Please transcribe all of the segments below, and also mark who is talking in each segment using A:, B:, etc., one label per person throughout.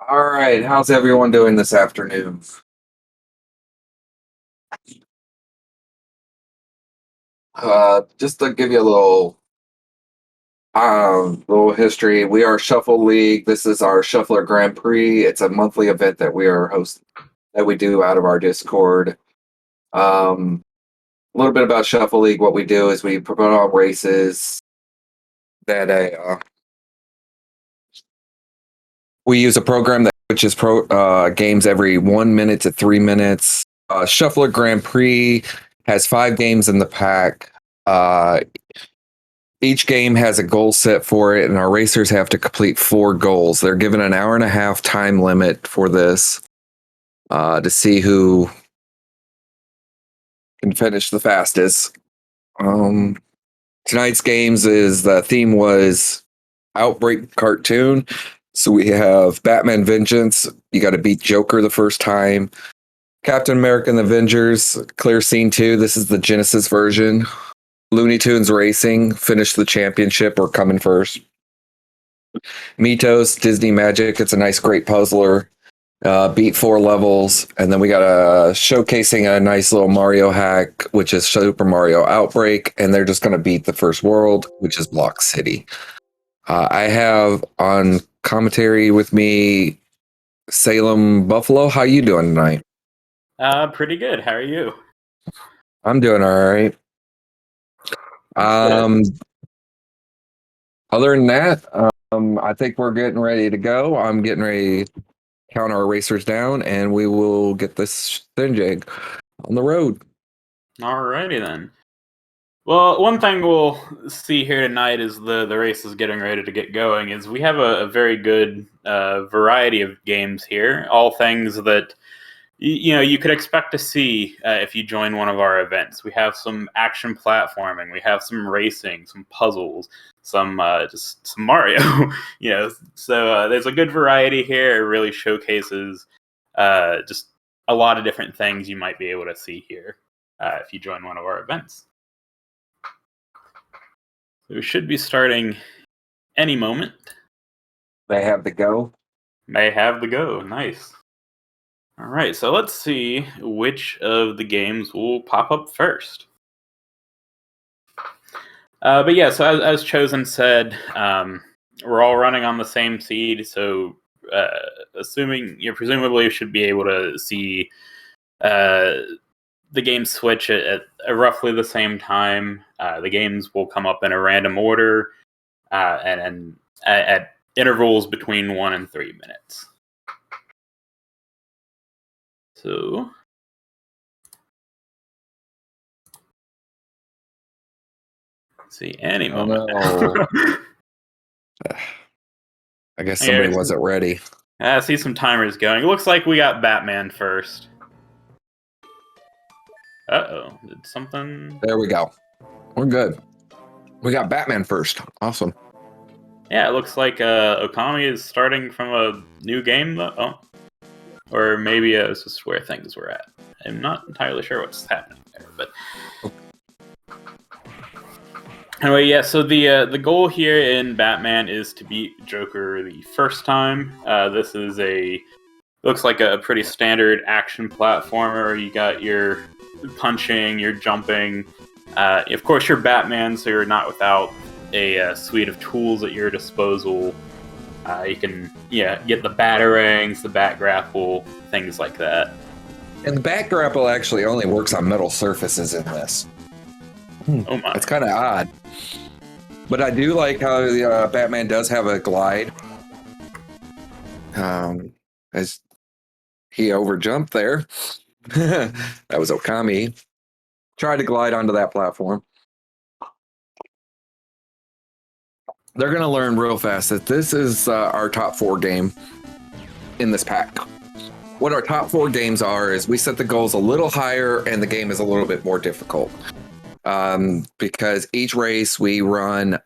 A: All right, how's everyone doing this afternoon? Just to give you a little history, we are Shuffle League. This is our Shuffler Grand Prix. It's a monthly event that we are hosting that we do out of our Discord. A little bit about Shuffle League. What we do is we promote on races that we use a program that switches games every 1 minute to 3 minutes. Shuffler Grand Prix has 5 games in the pack. Each game has a goal set for it, and our racers have to complete 4 goals. They're given an hour and a half time limit for this to see who can finish the fastest. Tonight's games is the theme was Outbreak Cartoon. So we have Batman Vengeance. You got to beat Joker the first time. Captain America and the Avengers, Clear Scene 2. This is the Genesis version. Looney Tunes Racing, finish the championship or coming first. Mitos, Disney Magic. It's a nice, great puzzler. Beat 4 levels. And then we got showcasing a nice little Mario hack, which is Super Mario Outbreak. And they're just going to beat the first world, which is Block City. I have on commentary with me Salem Buffalo. How you doing tonight?
B: Pretty good. How are you?
A: I'm doing all right. Other than that, I think we're getting ready to go. I'm getting ready to count our racers down, and we will get this Thinjig on the road.
B: Alrighty then. Well, one thing we'll see here tonight is the race is getting ready to get going. Is we have a very good variety of games here, all things that you could expect to see if you join one of our events. We have some action platforming, we have some racing, some puzzles, some just some Mario. So there's a good variety here. It really showcases just a lot of different things you might be able to see here if you join one of our events. We should be starting any moment.
A: They have the go.
B: May have the go. Nice. All right, so let's see which of the games will pop up first. But yeah, so as Chosen said, we're all running on the same seed, so assuming you presumably should be able to see the game switch at roughly the same time. The games will come up in a random order and at intervals between 1 and 3 minutes. So, let's see, any moment.
A: I guess somebody wasn't ready.
B: I see some timers going. It looks like we got Batman first. Uh-oh, did something...
A: There we go. We're good. We got Batman first. Awesome.
B: Yeah, it looks like Okami is starting from a new game, though. Oh. Or maybe it's just where things were at. I'm not entirely sure what's happening there, but... Anyway, yeah, so the goal here in Batman is to beat Joker the first time. This is looks like a pretty standard action platformer. You got your punching, your jumping. Of course, you're Batman, so you're not without a suite of tools at your disposal. You can get the batarangs, the bat grapple, things like that.
A: And the bat grapple actually only works on metal surfaces in this.
B: Oh my.
A: It's kind of odd. But I do like how Batman does have a glide. As he overjumped there. That was Okami. Tried to glide onto that platform. They're going to learn real fast that this is our top 4 game in this pack. What our top 4 games are is we set the goals a little higher and the game is a little bit more difficult. Because each race we run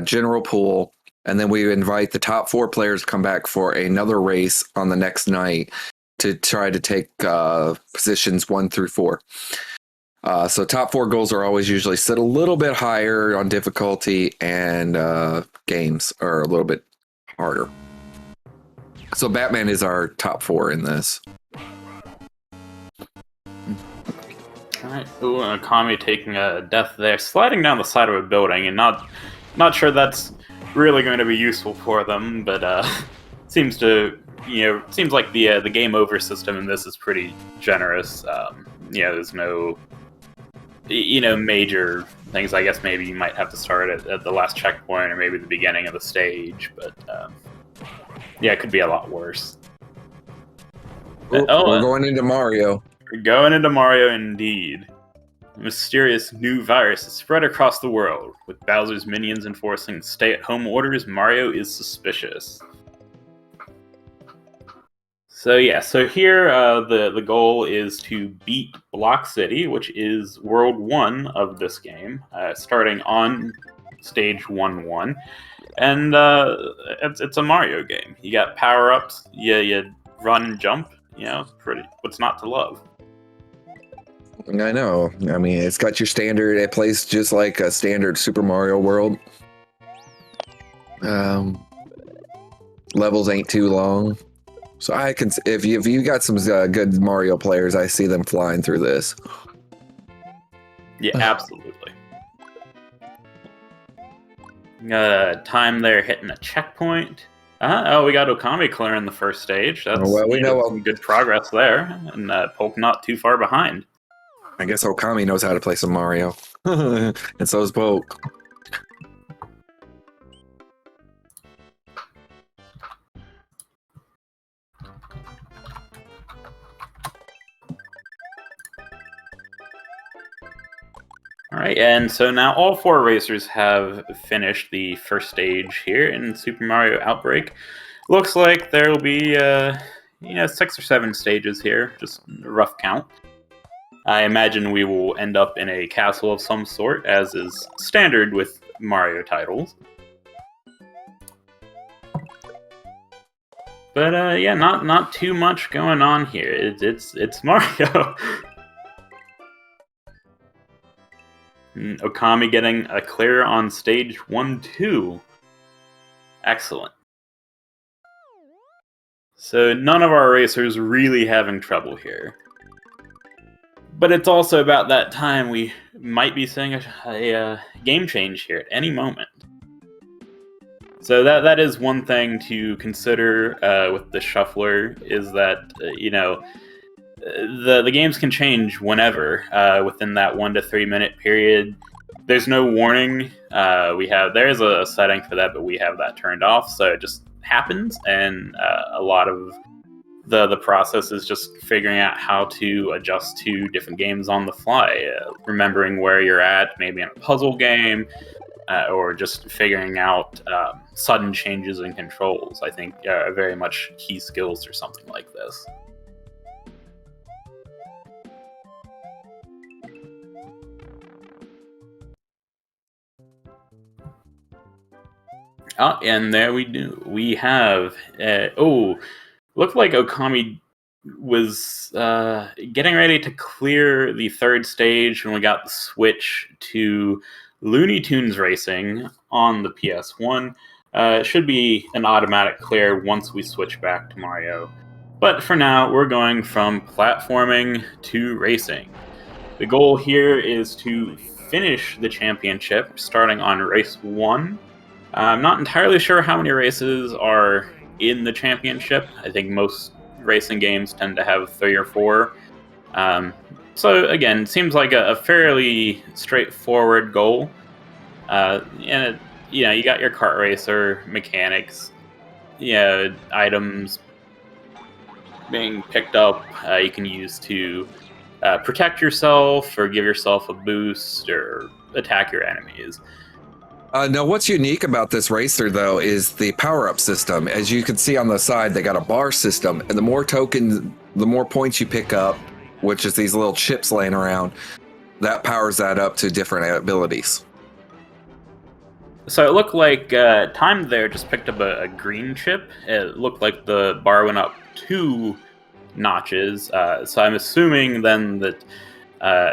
A: general pool, and then we invite the top 4 players to come back for another race on the next night to try to take positions 1 through 4. So top 4 goals are always usually set a little bit higher on difficulty, and games are a little bit harder. So Batman is our top 4 in this.
B: All right. Ooh, and Okami taking a death there, sliding down the side of a building, and not sure that's really going to be useful for them, but seems like the game over system in this is pretty generous. There's no major things. I guess maybe you might have to start at the last checkpoint or maybe the beginning of the stage, but it could be a lot worse.
A: We're going into Mario.
B: We're going into Mario indeed. A mysterious new virus has spread across the world. With Bowser's minions enforcing stay-at-home orders, Mario is suspicious. So here the goal is to beat Block City, which is World 1 of this game, starting on Stage 1-1. And it's a Mario game. You got power-ups, you run and jump, what's not to love?
A: I know. I mean, it's got your standard. It plays just like a standard Super Mario World. Levels ain't too long, so I can. If you got some good Mario players, I see them flying through this.
B: Yeah, absolutely. Time there hitting a checkpoint. We got Okami clearing the first stage. That's
A: we know
B: some good progress there, and Polk not too far behind.
A: I guess Okami knows how to play some Mario, and so is Polk.
B: All right, and so now all 4 racers have finished the first stage here in Super Mario Outbreak. Looks like there will be 6 or 7 stages here, just a rough count. I imagine we will end up in a castle of some sort, as is standard with Mario titles. But not too much going on here. It's Mario. Okami getting a clear on stage 1-2. Excellent. So none of our racers really having trouble here. But it's also about that time we might be seeing a game change here at any moment. So that is one thing to consider with the shuffler, is that the games can change whenever within that 1 to 3 minute period. There's no warning. There's a setting for that, but we have that turned off, so it just happens, and a lot of the process is just figuring out how to adjust to different games on the fly, remembering where you're at, maybe in a puzzle game, or just figuring out sudden changes in controls. I think are very much key skills for something like this. Oh, and there we do. We have looked like Okami was getting ready to clear the 3rd stage when we got the switch to Looney Tunes Racing on the PS1. It should be an automatic clear once we switch back to Mario. But for now, we're going from platforming to racing. The goal here is to finish the championship starting on race 1. I'm not entirely sure how many races are in the championship. I think most racing games tend to have 3 or 4. So again, it seems like a fairly straightforward goal. And you got your kart racer mechanics, items being picked up you can use to protect yourself or give yourself a boost or attack your enemies.
A: Now, what's unique about this racer, though, is the power-up system. As you can see on the side, they got a bar system, and the more tokens, the more points you pick up, which is these little chips laying around, that powers that up to different abilities.
B: So it looked like Time there just picked up a green chip. It looked like the bar went up 2 notches. So I'm assuming then that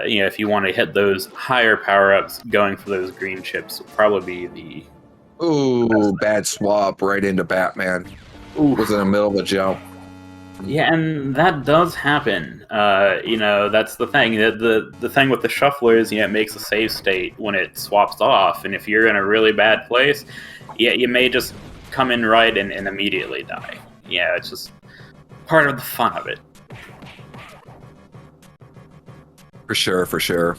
B: if you want to hit those higher power-ups, going for those green chips will probably be the...
A: Ooh, bad swap right into Batman.
B: Oof.
A: was in the middle of a jump.
B: Yeah, and that does happen. That's the thing. The thing with the shuffler is, it makes a save state when it swaps off, and if you're in a really bad place, yeah, you may just come in right and immediately die. Yeah, it's just part of the fun of it.
A: For sure.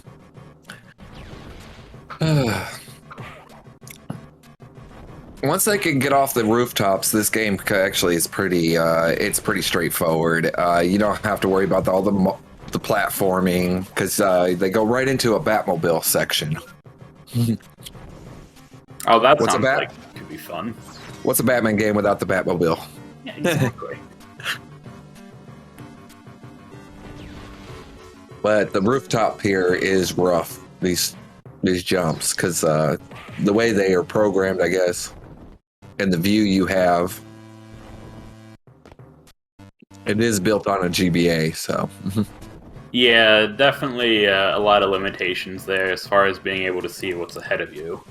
A: Once they can get off the rooftops, this game actually is pretty. It's pretty straightforward. You don't have to worry about all the platforming because they go right into a Batmobile section.
B: Oh, that sounds like it could be fun.
A: What's a Batman game without the Batmobile?
B: Yeah, exactly.
A: But the rooftop here is rough. These jumps because the way they are programmed, I guess, and the view you have, it is built on a GBA. So
B: yeah, definitely a lot of limitations there as far as being able to see what's ahead of you.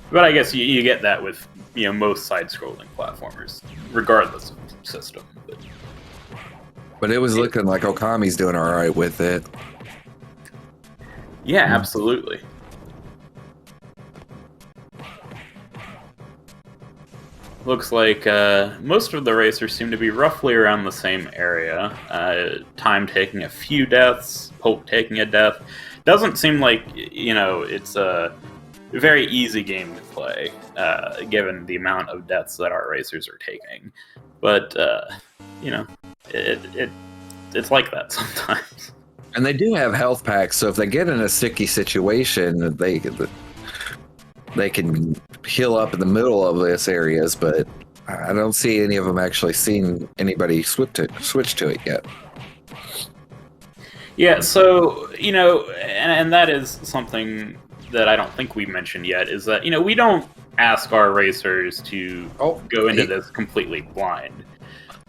B: But I guess you get that with most side-scrolling platformers, regardless of system.
A: But it was looking like Okami's doing all right with it.
B: Yeah, absolutely. Looks like most of the racers seem to be roughly around the same area. Time taking a few deaths, Polk taking a death. Doesn't seem like, it's a very easy game to play, given the amount of deaths that our racers are taking. But, it's like that sometimes.
A: And they do have health packs, so if they get in a sticky situation, they can heal up in the middle of this areas. But I don't see any of them actually seeing anybody switch to it yet.
B: Yeah, so and that is something that I don't think we mentioned yet. Is that we don't ask our racers to go into this completely blind.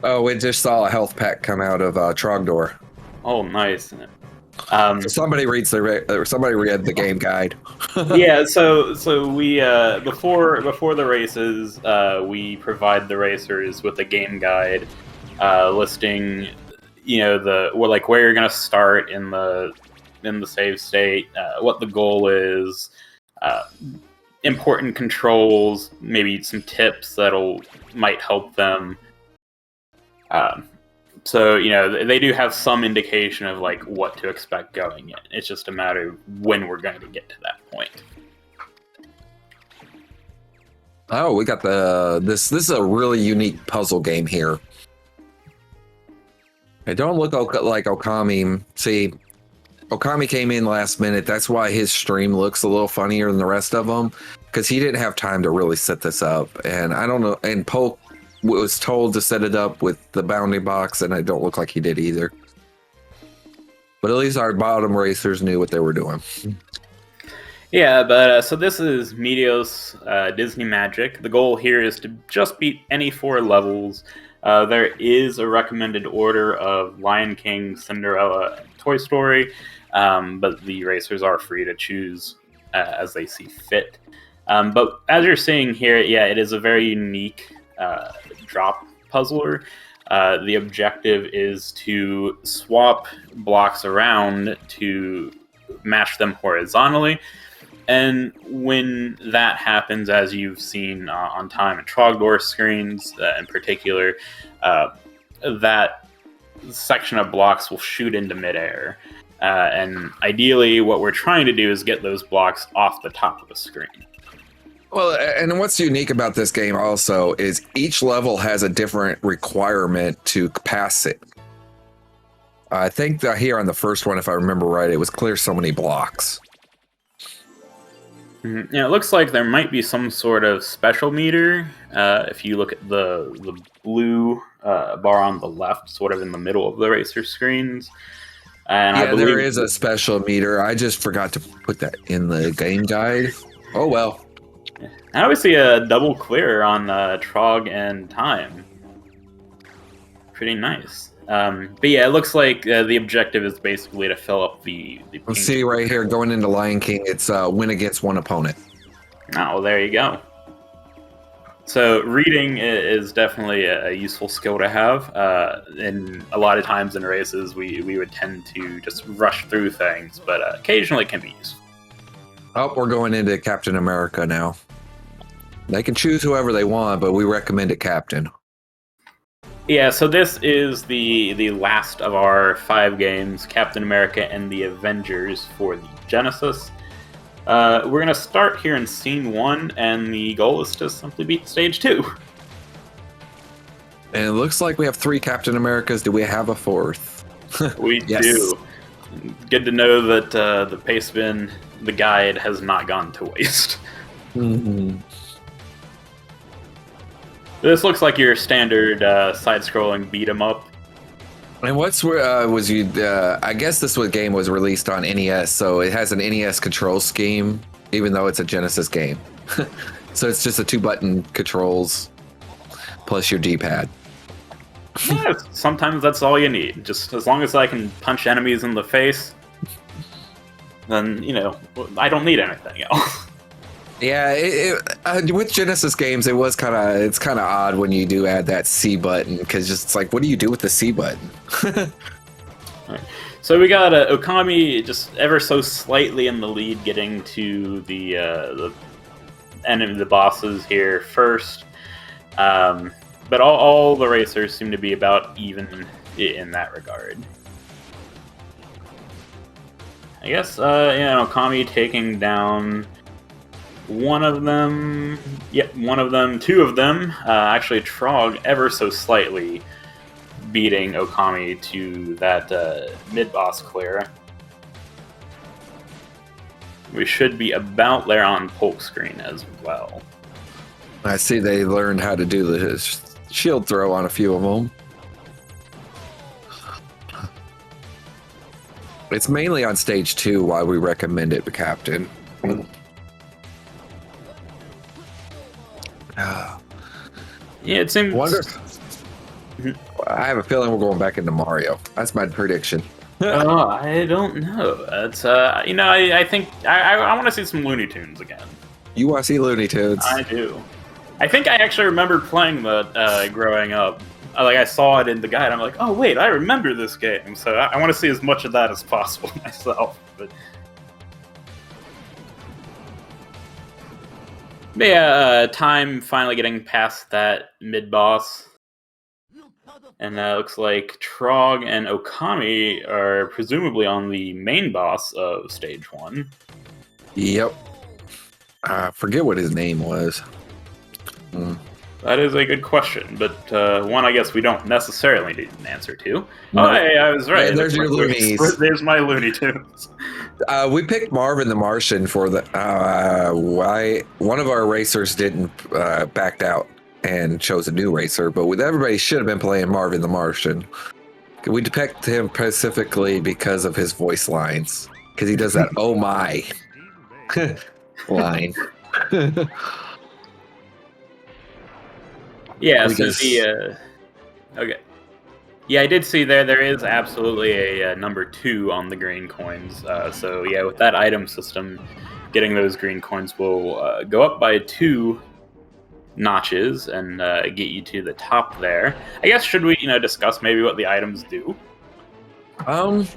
A: Oh, we just saw a health pack come out of Trogdor.
B: Oh, nice.
A: So somebody read the game guide.
B: Yeah, so we before the races, we provide the racers with a game guide listing, where you're gonna start in the save state, what the goal is, important controls, maybe some tips that'll might help them. So they do have some indication of what to expect going in. It's just a matter of when we're going to get to that point.
A: Oh, we got this is a really unique puzzle game here. It don't look like Okami. See, Okami came in last minute. That's why his stream looks a little funnier than the rest of them, because he didn't have time to really set this up. And I don't know. And Polk was told to set it up with the bounding box, and it don't look like he did either. But at least our bottom racers knew what they were doing.
B: Yeah, but so this is Meteos Disney Magic. The goal here is to just beat any 4 levels. There is a recommended order of Lion King, Cinderella, and Toy Story, but the racers are free to choose as they see fit. But as you're seeing here, yeah, it is a very unique drop puzzler. The objective is to swap blocks around to match them horizontally. And when that happens, as you've seen on Time and Trogdor screens in particular, that section of blocks will shoot into midair. And ideally, what we're trying to do is get those blocks off the top of the screen.
A: Well, and what's unique about this game also is each level has a different requirement to pass it. I think that here on the first one, if I remember right, it was clear so many blocks.
B: Mm-hmm. Yeah, it looks like there might be some sort of special meter. If you look at the blue bar on the left, sort of in the middle of the racer screens. And
A: yeah,
B: I believe
A: there is a special meter. I just forgot to put that in the game guide. Oh, well.
B: I always see a double clear on Trog and Time. Pretty nice. But yeah, it looks like the objective is basically to fill up the
A: Let's see right here, going into Lion King, it's win against one opponent.
B: Oh, well, there you go. So reading is definitely a useful skill to have. And a lot of times in races, we would tend to just rush through things, but occasionally it can be useful.
A: Oh, we're going into Captain America now. They can choose whoever they want, but we recommend a captain.
B: Yeah, so this is the last of our 5 games, Captain America and the Avengers for the Genesis. We're going to start here in Scene 1, and the goal is to simply beat Stage 2.
A: And it looks like we have 3 Captain Americas. Do we have a 4th?
B: We
A: Yes.
B: do. Good to know that the pace bin, the guide, has not gone to waste.
A: Mm-hmm.
B: This looks like your standard side-scrolling beat-em-up.
A: And what's was you? I guess this game was released on NES, so it has an NES control scheme, even though it's a Genesis game. So it's just a 2-button controls plus your D-pad.
B: Yeah, sometimes that's all you need. Just as long as I can punch enemies in the face, then I don't need anything else.
A: Yeah, with Genesis games, it's kind of odd when you do add that C button, because it's like, what do you do with the C button?
B: Right. So we got Okami just ever so slightly in the lead, getting to the enemy, the bosses here first. But all the racers seem to be about even in that regard. I guess Okami taking down one of them. Yep, one of them. 2 of them. Actually, Trog ever so slightly beating Okami to that mid-boss clear. We should be about there on Polk screen as well.
A: I see they learned how to do the shield throw on a few of them. It's mainly on stage 2 why we recommend it, Captain.
B: Yeah, it seems.
A: I have a feeling we're going back into Mario. That's my prediction.
B: Oh, I don't know. It's I think I want to see some Looney Tunes again.
A: You want to see Looney Tunes?
B: I do. I think I actually remember playing that growing up. I saw it in the guide. I'm like, oh wait, I remember this game. So I want to see as much of that as possible myself. But yeah, time finally getting past that mid boss. And looks like Trog and Okami are presumably on the main boss of stage 1.
A: Yep. I forget what his name was.
B: That is a good question, but one I guess we don't necessarily need an answer to.
A: No.
B: Oh, hey, I was right.
A: Hey, there's your Loonies.
B: There's my Looney Tunes.
A: We picked Marvin the Martian for the why one of our racers didn't backed out and chose a new racer, but with everybody should have been playing Marvin the Martian. We depict him specifically because of his voice lines, because he does that "oh my" line.
B: Yeah, so okay. Yeah, I did see there is absolutely a number 2 on the green coins. So yeah, with that item system, getting those green coins will go up by 2 notches and get you to the top there. I guess should we discuss maybe what the items do?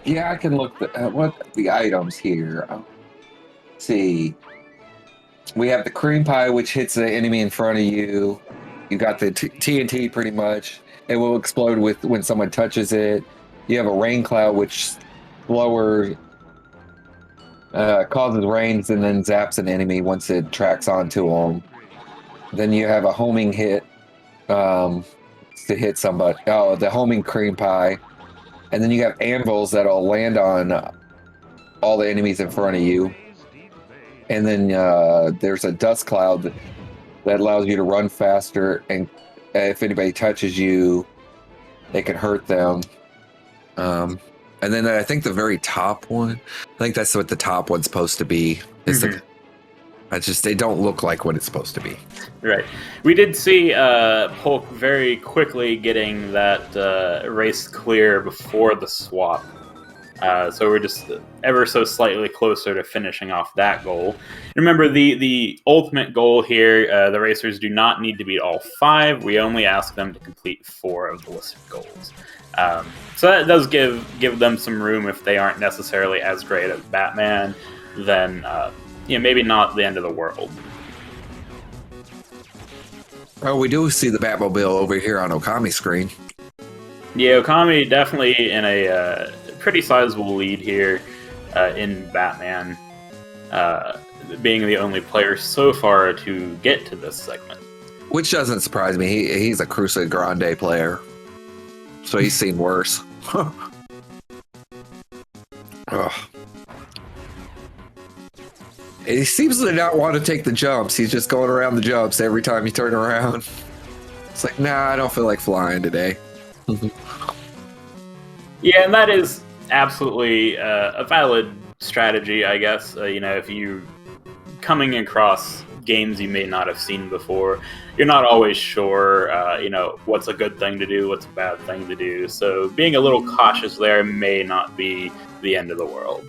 A: Yeah, I can look at what the items here. Let's see. We have the cream pie, which hits the enemy in front of you. You got the TNT pretty much. It will explode when someone touches it. You have a rain cloud, which slower causes rains and then zaps an enemy once it tracks onto them. Then you have a homing hit to hit somebody. Oh, the homing cream pie. And then you have anvils that'll land on all the enemies in front of you. And then there's a dust cloud that allows you to run faster, and if anybody touches you, they can hurt them. And then I think the very top one, I think that's what the top one's supposed to be. It's they don't look like what it's supposed to be.
B: Right. We did see Polk very quickly getting that race clear before the swap. So we're just ever so slightly closer to finishing off that goal. Remember, the ultimate goal here, the racers do not need to beat all 5. We only ask them to complete 4 of the listed goals. So that does give them some room if they aren't necessarily as great as Batman. Then maybe not the end of the world.
A: Oh, we do see the Batmobile over here on Okami's screen.
B: Yeah, Okami definitely in a pretty sizable lead here in Batman, being the only player so far to get to this segment.
A: Which doesn't surprise me. He's a Cruce Grande player, so he's seen worse. He seems to not want to take the jumps. He's just going around the jumps every time you turn around. It's like, nah, I don't feel like flying today.
B: Yeah, and that is absolutely a valid strategy, I guess. If you coming across games you may not have seen before, you're not always sure, what's a good thing to do, what's a bad thing to do. So being a little cautious there may not be the end of the world.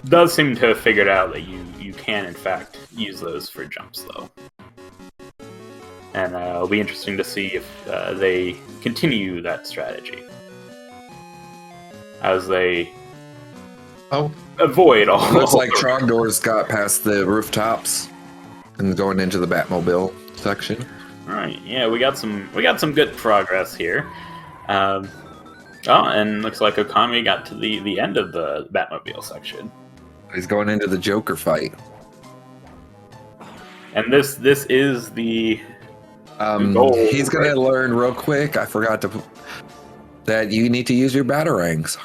B: Does seem to have figured out that you can, in fact, use those for jumps, though. And it'll be interesting to see if they continue that strategy. As they avoid all...
A: Looks like Trogdor's got past the rooftops and going into the Batmobile section.
B: Alright, yeah, we got some good progress here. And looks like Okami got to the end of the Batmobile section.
A: He's going into the Joker fight.
B: And this is the goal.
A: He's going to learn real quick. I forgot that you need to use your batarangs.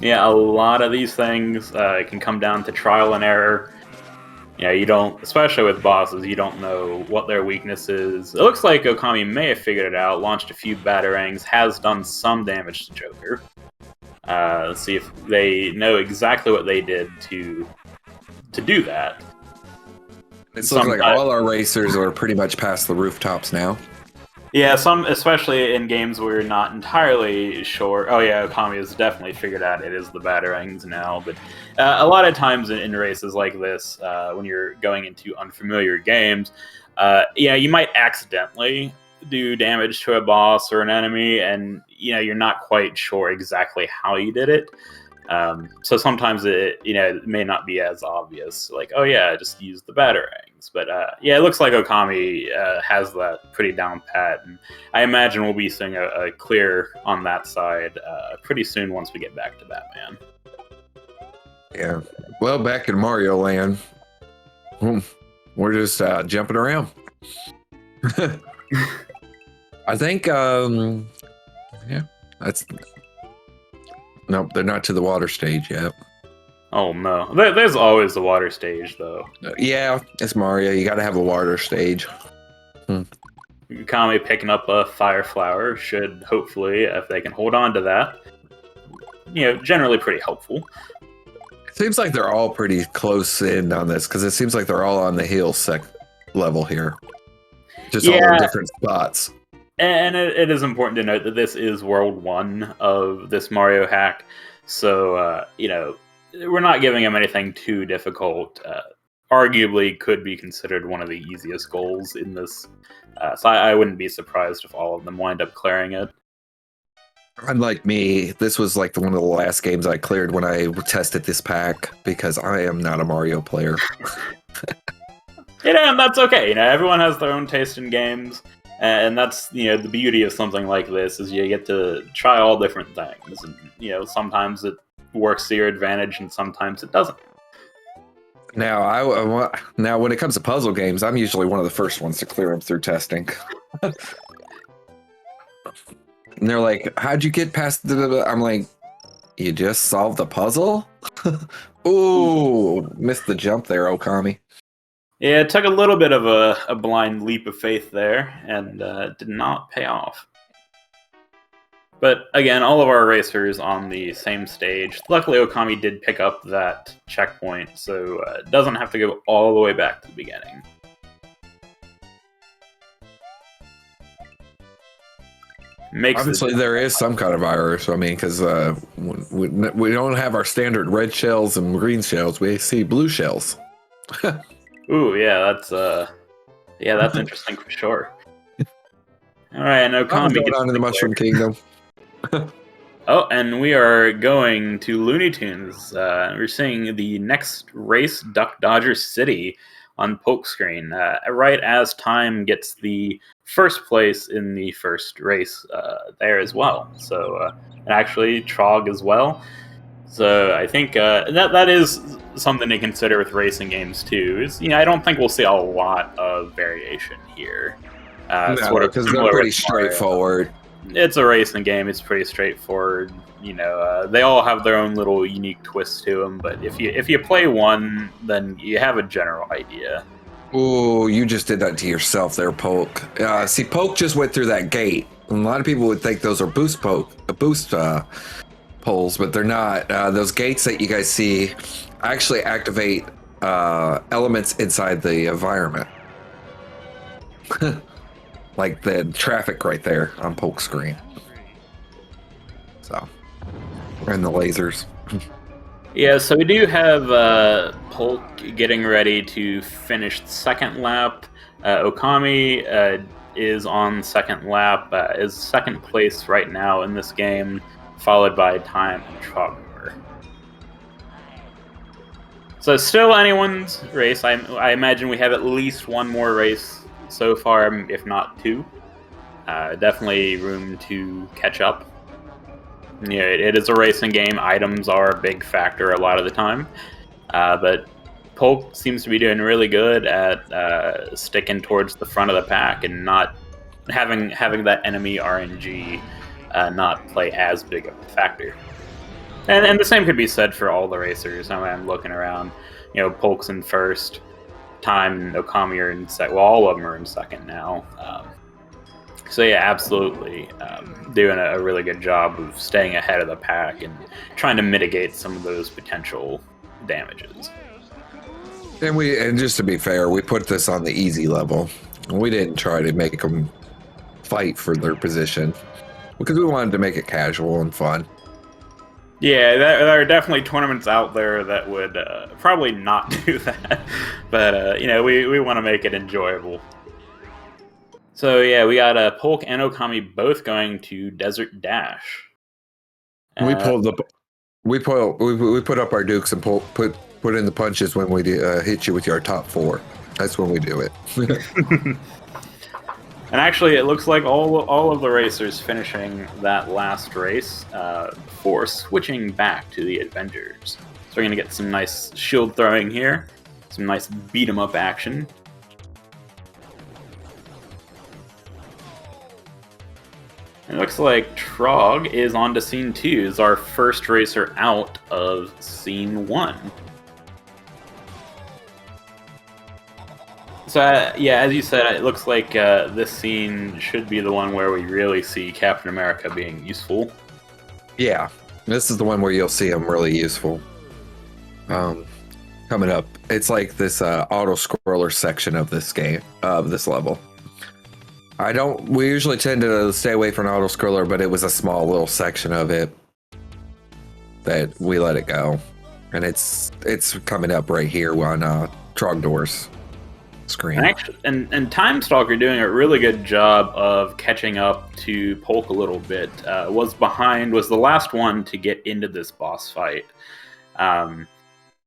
B: Yeah, a lot of these things can come down to trial and error. You don't, especially with bosses, you don't know what their weakness is. It looks like Okami may have figured it out, launched a few batarangs, has done some damage to Joker. Let's see if they know exactly what they did to do that.
A: It looks like all our racers are pretty much past the rooftops now.
B: Yeah, some, especially in games where you're not entirely sure. Oh yeah, Okami has definitely figured out it is the batarangs now. But a lot of times in races like this, when you're going into unfamiliar games, you might accidentally do damage to a boss or an enemy, and you're not quite sure exactly how you did it. So sometimes it may not be as obvious, like, oh yeah, just use the batarangs. But it looks like Okami has that pretty down pat, and I imagine we'll be seeing a clear on that side pretty soon once we get back to Batman.
A: Yeah, well, back in Mario Land, we're just jumping around. I think, that's... Nope, they're not to the water stage yet.
B: Oh no, there's always the water stage though.
A: Yeah, it's Mario. You got to have a water stage.
B: Okami picking up a fire flower should hopefully, if they can hold on to that, generally pretty helpful.
A: It seems like they're all pretty close in on this because it seems like they're all on the hill level here, just all in different spots.
B: And it is important to note that this is World 1 of this Mario hack, so, we're not giving him anything too difficult. Arguably could be considered one of the easiest goals in this, so I wouldn't be surprised if all of them wind up clearing it.
A: Unlike me, this was like one of the last games I cleared when I tested this pack, because I am not a Mario player.
B: And that's okay. Everyone has their own taste in games. And that's, the beauty of something like this is you get to try all different things. And, sometimes it works to your advantage and sometimes it doesn't.
A: Now, when it comes to puzzle games, I'm usually one of the first ones to clear them through testing. And they're like, how'd you get past the... I'm like, you just solved the puzzle? Ooh, missed the jump there, Okami.
B: Yeah, it took a little bit of a blind leap of faith there, and did not pay off. But again, all of our racers on the same stage. Luckily, Okami did pick up that checkpoint, so it doesn't have to go all the way back to the beginning. makes
A: Obviously, there is some kind of virus. I mean, because we don't have our standard red shells and green shells. We see blue shells.
B: Ooh, that's interesting for sure. All right, and
A: What's
B: Okami
A: going
B: gets
A: on in the Mushroom Kingdom?
B: Oh, and we are going to Looney Tunes. We're seeing the next race, Duck Dodger City, on Polk screen, right as Time gets the first place in the first race there as well. So, and actually Trog as well. So I think that is something to consider with racing games too. Is I don't think we'll see a lot of variation here.
A: No,
B: Sort of
A: because they're
B: similar
A: pretty
B: with Mario.
A: straightforward.
B: It's a racing game. It's pretty straightforward. They all have their own little unique twists to them. But if you play one, then you have a general idea.
A: Ooh, you just did that to yourself there, Polk. See, Polk just went through that gate. A lot of people would think those are boost poles, but they're not. Those gates that you guys see actually activate elements inside the environment. Like the traffic right there on Polk's screen. So, and the lasers.
B: Yeah, so we do have Polk getting ready to finish the second lap. Okami is on second lap, is second place right now in this game, followed by Time and Trogdor. So still anyone's race. I imagine we have at least one more race so far, if not two. Definitely room to catch up. It is a racing game. Items are a big factor a lot of the time. But Polk seems to be doing really good at sticking towards the front of the pack and not having that enemy RNG not play as big of a factor. And the same could be said for all the racers. I'm looking around. Polk's in first. Time and Okami are in second. Well, all of them are in second now. So yeah, absolutely doing a really good job of staying ahead of the pack and trying to mitigate some of those potential damages.
A: And just to be fair, we put this on the easy level. We didn't try to make them fight for their position because we wanted to make it casual and fun.
B: Yeah, there are definitely tournaments out there that would probably not do that, but we want to make it enjoyable. So yeah, we got Polk and Okami both going to Desert Dash.
A: We put up our dukes and put in the punches when we hit you with our top four. That's when we do it.
B: And actually, it looks like all of the racers finishing that last race before switching back to the Avengers. So we're going to get some nice shield throwing here, some nice beat 'em up action. It looks like Trog is on to Scene 2, is our first racer out of Scene 1. So, yeah, as you said, it looks like this scene should be the one where we really see Captain America being useful.
A: Yeah, this is the one where you'll see him really useful. Coming up, it's like this auto-scroller section of this game, of this level. We usually tend to stay away from auto-scroller, but it was a small little section of it that we let it go. And it's coming up right here on Trogdor's screen.
B: And Tymestalker doing a really good job of catching up to Polk a little bit. Was the last one to get into this boss fight.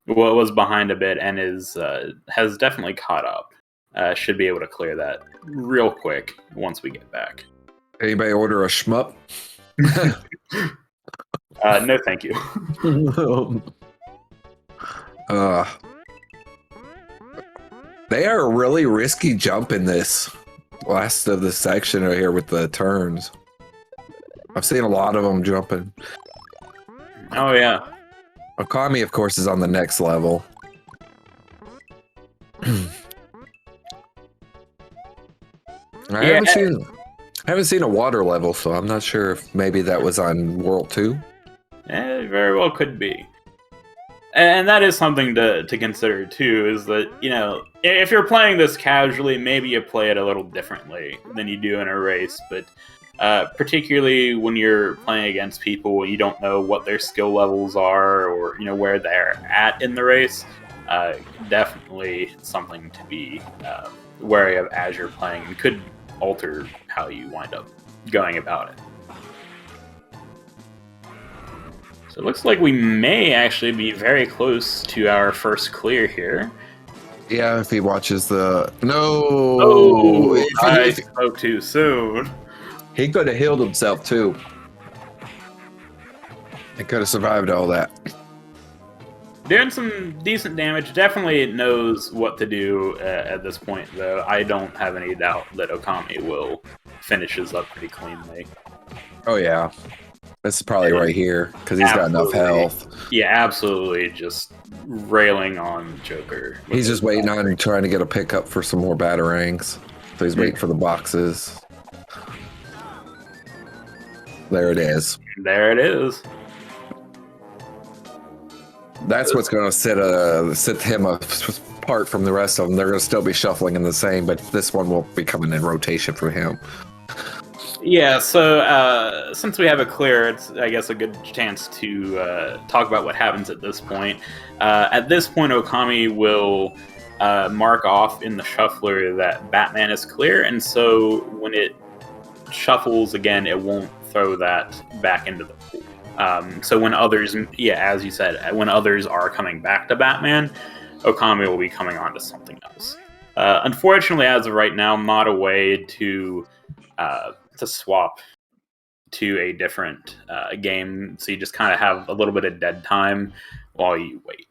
B: Was behind a bit and has definitely caught up. Should be able to clear that real quick once we get back.
A: Anybody order a shmup?
B: No, thank you.
A: They are a really risky jump in this last of the section right here with the turns. I've seen a lot of them jumping.
B: Oh yeah.
A: Okami, of course, is on the next level. I haven't seen a water level, so I'm not sure if maybe that was on World 2.
B: It very well could be. And that is something to consider too, is that, if you're playing this casually, maybe you play it a little differently than you do in a race, but particularly when you're playing against people you don't know what their skill levels are or where they're at in the race. Definitely something to be wary of as you're playing, and could alter how you wind up going about it. So it looks like we may actually be very close to our first clear here.
A: Yeah, if he watches the... No!
B: Oh, I spoke too soon.
A: He could have healed himself, too. He could have survived all that.
B: Doing some decent damage. Definitely knows what to do at this point, though. I don't have any doubt that Okami will finish this up pretty cleanly.
A: Oh, yeah. This is probably right here, because he's got enough health.
B: Yeah, absolutely. Just railing on Joker.
A: He's just waiting on trying to get a pickup for some more batarangs. So he's waiting for the boxes. There it is.
B: There it is.
A: That's what's going to set him apart from the rest of them. They're going to still be shuffling in the same, but this one will be coming in rotation for him.
B: Yeah, so since we have a clear, it's, I guess, a good chance to talk about what happens at this point. At this point, Okami will mark off in the shuffler that Batman is clear, and so when it shuffles again, it won't throw that back into the pool. So when others, as you said, when others are coming back to Batman, Okami will be coming on to something else. Unfortunately, as of right now, not a way to swap to a different game, so you just kind of have a little bit of dead time while you wait.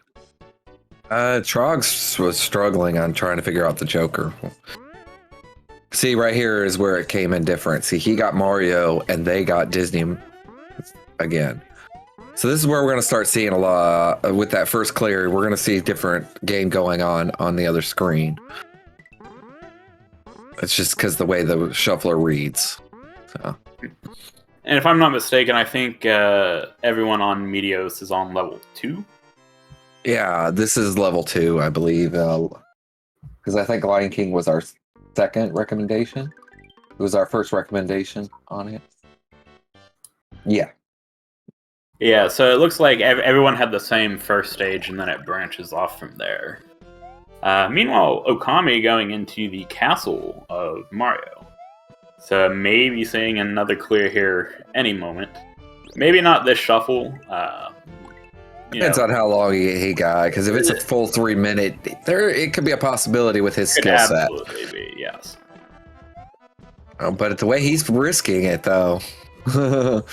A: Trogs was struggling on trying to figure out the Joker. See, right here is where it came in different. See, he got Mario and they got Disney again. So this is where we're going to start seeing a lot with that first clear. We're going to see a different game going on the other screen. It's just because the way the shuffler reads. So.
B: And if I'm not mistaken, I think everyone on Meteos is on level 2.
A: Yeah, this is level 2, I believe. Because I think Lion King was our second recommendation. It was our first recommendation on it. Yeah.
B: Yeah, so it looks like everyone had the same first stage, and then it branches off from there. Meanwhile, Okami going into the castle of Mario. So maybe seeing another clear here any moment. Maybe not this shuffle.
A: Depends on how long he got, because if it's a full 3 minute, it could be a possibility with his skill set.
B: Absolutely be, yes.
A: But the way he's risking it, though.
B: So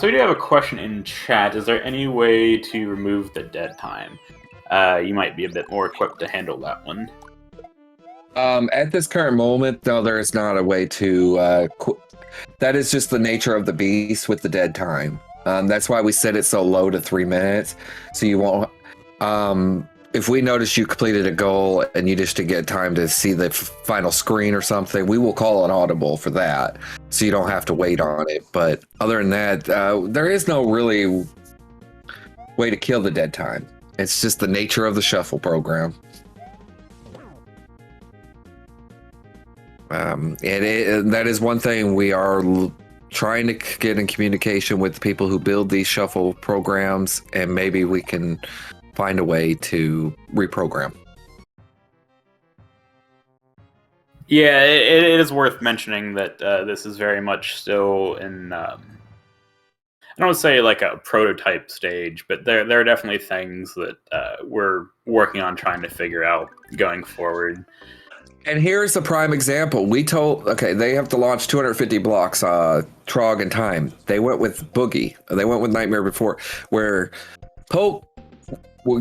B: we do have a question in chat. Is there any way to remove the dead time? You might be a bit more equipped to handle that one.
A: At this current moment, no, there is not a way to... that is just the nature of the beast with the dead time. That's why we set it so low to 3 minutes. So you won't... if we notice you completed a goal and you just didn't get time to see the final screen or something, we will call an audible for that. So you don't have to wait on it. But other than that, there is no really way to kill the dead time. It's just the nature of the shuffle program. That is one thing we are trying to get in communication with the people who build these shuffle programs, and maybe we can find a way to reprogram.
B: Yeah, it is worth mentioning that this is very much still in, I don't say like a prototype stage, but there are definitely things that we're working on trying to figure out going forward.
A: And here's the prime example. They have to launch 250 blocks, Trog and Time. They went with Boogie. They went with Nightmare Before, where Polk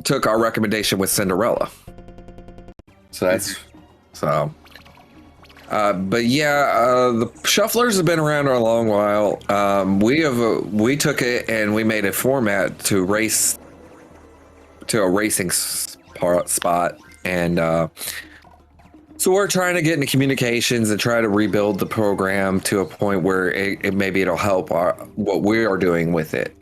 A: took our recommendation with Cinderella. So that's... So... but yeah, the shufflers have been around a long while. We took it and we made a format to race to a racing spot, and so we're trying to get into communications and try to rebuild the program to a point where maybe it'll help what we are doing with it.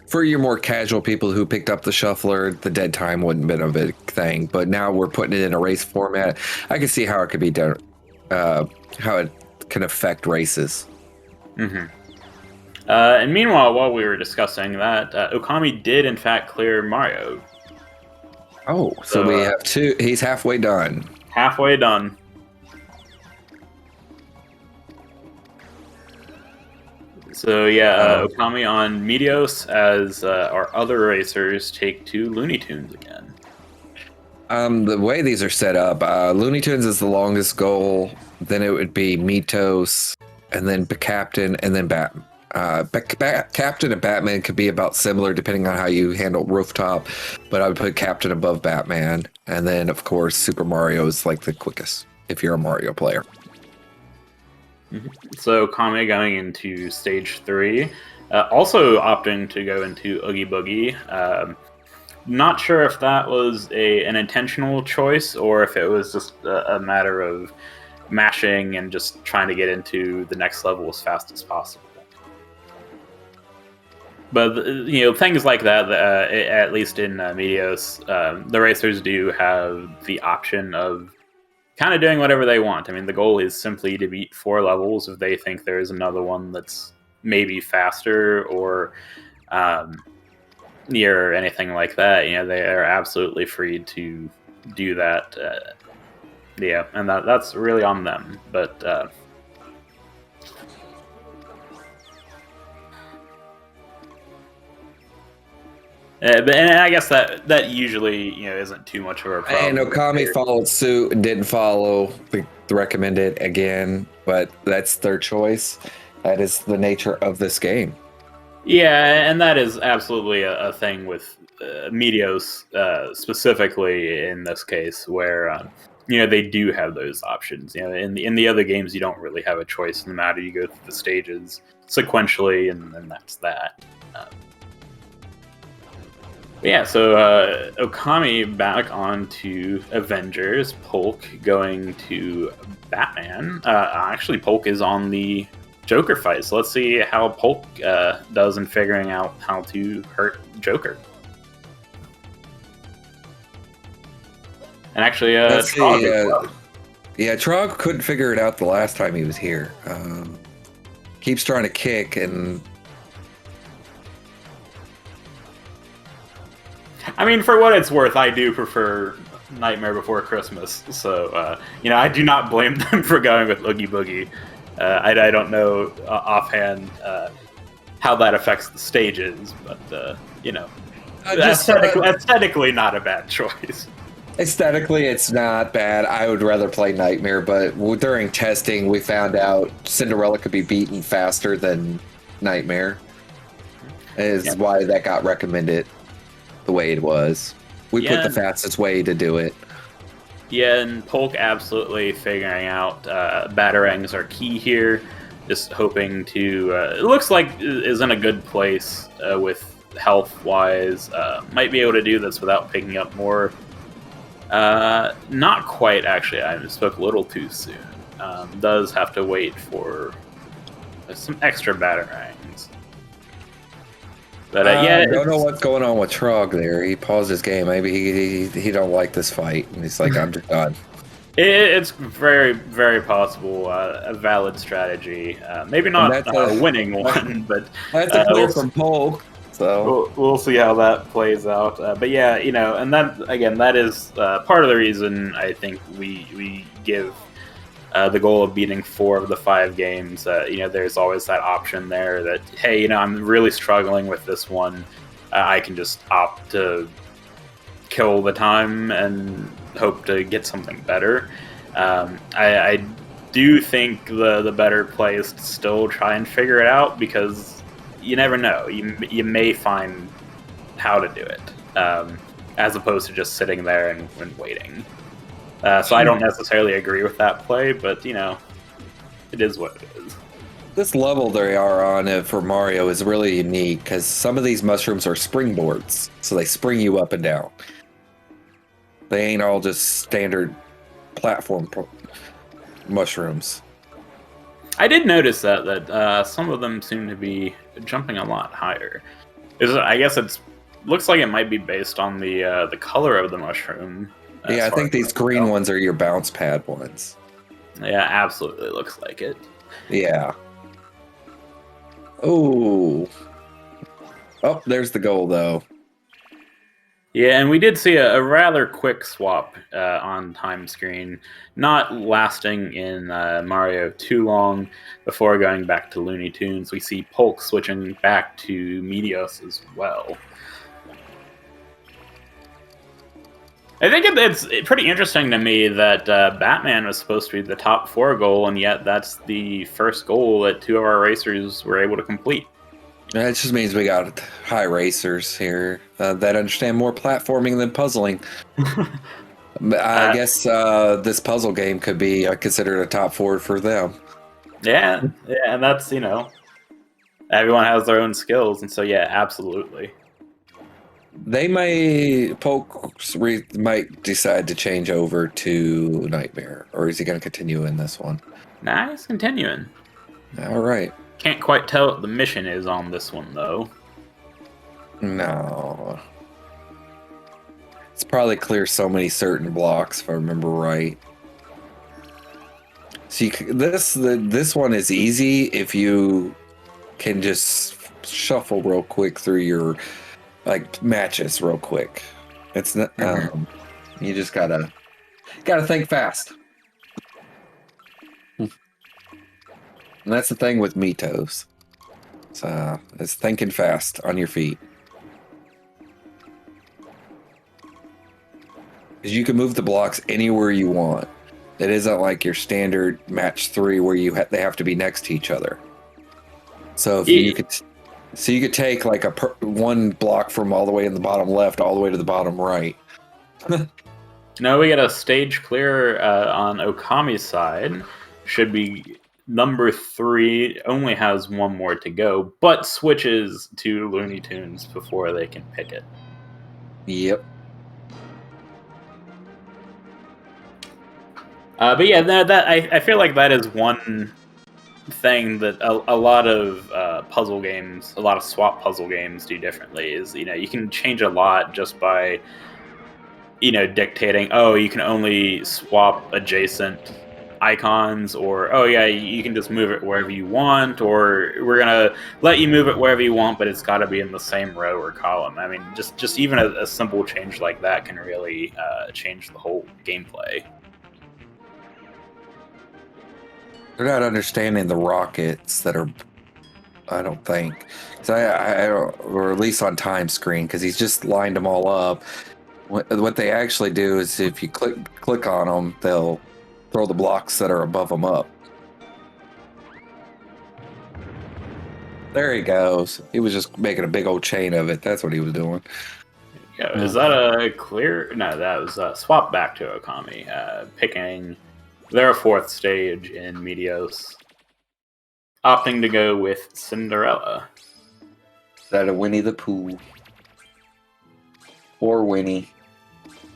A: For your more casual people who picked up the shuffler, the dead time wouldn't have been a big thing. But now we're putting it in a race format. I can see how it could be done. How it can affect races.
B: Mm-hmm. And meanwhile, while we were discussing that, Okami did in fact clear Mario.
A: Oh, so we have two. He's halfway done.
B: Halfway done. So yeah, Okami on Meteos as our other racers take to Looney Tunes again.
A: The way these are set up, Looney Tunes is the longest goal. Then it would be Meteos, and then Captain, and then Batman. Captain and Batman could be about similar depending on how you handle Rooftop, but I would put Captain above Batman, and then of course Super Mario is like the quickest if you're a Mario player.
B: So Kame going into stage 3, also opting to go into Oogie Boogie. Not sure if that was an intentional choice or if it was just a matter of mashing and just trying to get into the next level as fast as possible. But things like that, at least in Meteos, the racers do have the option of kind of doing whatever they want. I mean, the goal is simply to beat 4 levels. If they think there is another one that's maybe faster or near anything like that, they are absolutely free to do that. And that's really on them. But and I guess that usually isn't too much of a problem.
A: And Okami followed suit and didn't follow the recommended again, but that's their choice. That is the nature of this game.
B: Yeah, and that is absolutely a thing with Meteos specifically in this case, where they do have those options. In the other games, you don't really have a choice in the matter. You go through the stages sequentially, and that's that. Yeah, so Okami back on to Avengers. Polk going to Batman. Actually, Polk is on the Joker fight, so let's see how Polk does in figuring out how to hurt Joker. And actually, Trog
A: Trog couldn't figure it out the last time he was here. Keeps trying to kick and.
B: I mean, for what it's worth, I do prefer Nightmare Before Christmas. So, I do not blame them for going with Oogie Boogie. I don't know offhand how that affects the stages, but, aesthetically not a bad choice.
A: Aesthetically, it's not bad. I would rather play Nightmare, but during testing, we found out Cinderella could be beaten faster than Nightmare. Is why that got recommended the way it was. We put the fastest way to do it.
B: Yeah, and Polk absolutely figuring out Batarangs are key here. Just hoping to... it looks like is in a good place with health-wise. Might be able to do this without picking up more. Not quite, actually. I spoke a little too soon. Does have to wait for some extra Batarangs. But
A: I don't know what's going on with Trog there. He paused his game. Maybe he don't like this fight, and he's like, I'm just done.
B: It's very, very possible a valid strategy. Maybe not a winning one, but
A: that's a clear from Polk. So
B: we'll see how that plays out. But yeah, and that again, that is part of the reason I think we give the goal of beating 4 of the 5 games. There's always that option there that, hey, I'm really struggling with this one. I can just opt to kill the time and hope to get something better. I do think the better play is to still try and figure it out, because you never know. You may find how to do it, as opposed to just sitting there and waiting. So I don't necessarily agree with that play, but, it is what it is.
A: This level they are on for Mario is really unique, because some of these mushrooms are springboards, so they spring you up and down. They ain't all just standard platform mushrooms.
B: I did notice that some of them seem to be jumping a lot higher. I guess looks like it might be based on the color of the mushroom.
A: Yeah, I think these green ones are your bounce pad ones.
B: Yeah, absolutely looks like it.
A: Yeah. Oh. Oh, there's the goal, though.
B: Yeah, and we did see a rather quick swap on time screen, not lasting in Mario too long before going back to Looney Tunes. We see Polk switching back to Meteos as well. I think it's pretty interesting to me that Batman was supposed to be the top 4 goal, and yet that's the first goal that 2 of our racers were able to complete.
A: It just means we got high racers here that understand more platforming than puzzling. I guess this puzzle game could be considered a top 4 for them.
B: Yeah, and that's, everyone has their own skills, and so yeah, absolutely.
A: They might decide to change over to Nightmare, or is he going to continue in this one?
B: Nah, he's continuing.
A: All right.
B: Can't quite tell what the mission is on this one, though.
A: No. It's probably clear so many certain blocks, if I remember right. See, this one is easy if you can just shuffle real quick through your matches real quick. It's not. You just gotta think fast. And that's the thing with Mitos. It's thinking fast on your feet. Because you can move the blocks anywhere you want. It isn't like your standard match 3 where they have to be next to each other. So if you could take like one block from all the way in the bottom left all the way to the bottom right.
B: No, we get a stage clear on Okami's side. Should be number 3. Only has 1 more to go, but switches to Looney Tunes before they can pick it.
A: Yep.
B: But yeah, I feel like that is one thing that a lot of puzzle games, a lot of swap puzzle games do differently. Is you can change a lot just by dictating. Oh, you can only swap adjacent icons, or oh yeah, you can just move it wherever you want, or we're gonna let you move it wherever you want, but it's got to be in the same row or column. I mean, just even a simple change like that can really change the whole gameplay.
A: They're not understanding the rockets that are, I don't think. Or at least on time screen, because he's just lined them all up. What they actually do is if you click on them, they'll throw the blocks that are above them up. There he goes. He was just making a big old chain of it. That's what he was doing.
B: Yeah, is that a clear? No, that was swap back to Okami, picking their 4th stage in Meteos, opting to go with Cinderella.
A: Is that a Winnie the Pooh? Or Winnie?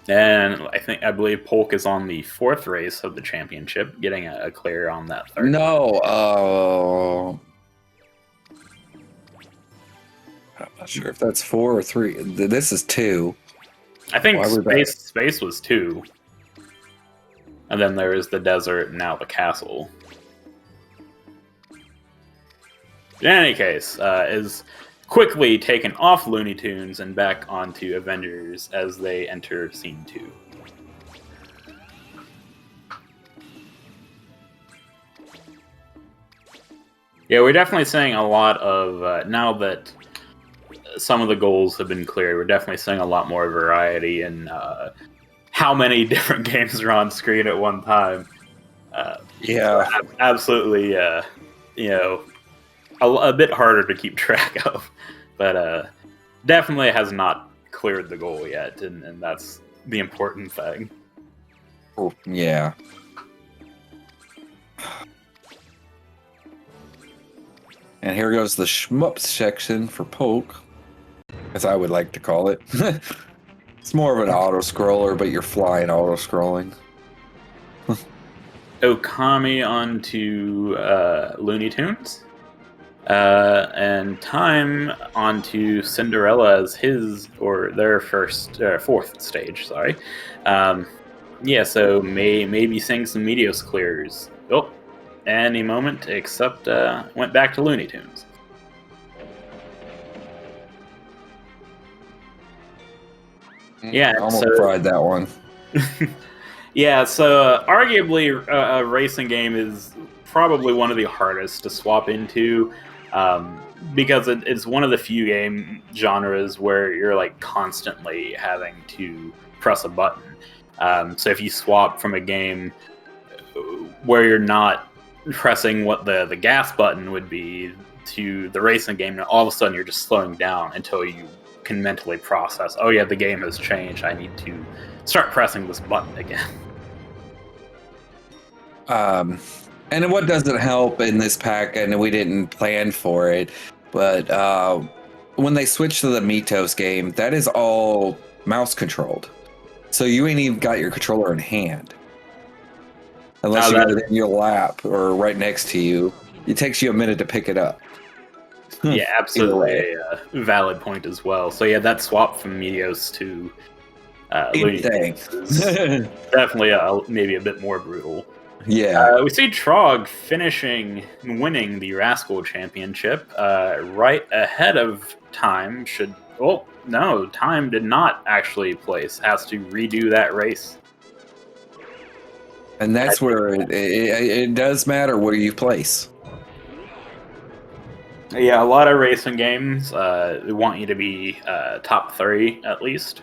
B: And I believe Polk is on the 4th race of the championship, getting a clear on that 3rd.
A: No, I'm not sure if that's 4 or 3. This is 2.
B: I think space was 2. And then there is the desert, and now the castle. In any case, is quickly taken off Looney Tunes and back onto Avengers as they enter Scene 2. Yeah, we're definitely seeing a lot of, now that some of the goals have been cleared, we're definitely seeing a lot more variety in how many different games are on screen at one time.
A: Yeah.
B: Absolutely, a bit harder to keep track of. But definitely has not cleared the goal yet, and that's the important thing.
A: Oh, yeah. And here goes the shmup section for Polk, as I would like to call it. It's more of an auto-scroller, but you're flying auto-scrolling.
B: Okami onto Looney Tunes. And Time onto Cinderella as their 4th stage, sorry. Yeah, so maybe seeing some Meteos clears. Oh, any moment, except went back to Looney Tunes. Yeah,
A: almost tried that one.
B: Yeah, so arguably a racing game is probably one of the hardest to swap into, because it's one of the few game genres where you're like constantly having to press a button. So if you swap from a game where you're not pressing what the gas button would be to the racing game, and all of a sudden you're just slowing down until you can mentally process, oh yeah, the game has changed, I need to start pressing this button again.
A: And what doesn't help in this pack, and we didn't plan for it, but when they switched to the Mitos game, that is all mouse controlled. So you ain't even got your controller in hand. Unless you got it in your lap or right next to you. It takes you a minute to pick it up.
B: Yeah, absolutely a valid point as well. So yeah, that swap from Mitos to Looney Tunes is definitely maybe a bit more brutal.
A: Yeah.
B: We see Trog winning the Rascal Championship right ahead of Time. Time did not actually place. Has to redo that race.
A: And that's where it does matter where you place.
B: Yeah, a lot of racing games want you to be top 3 at least.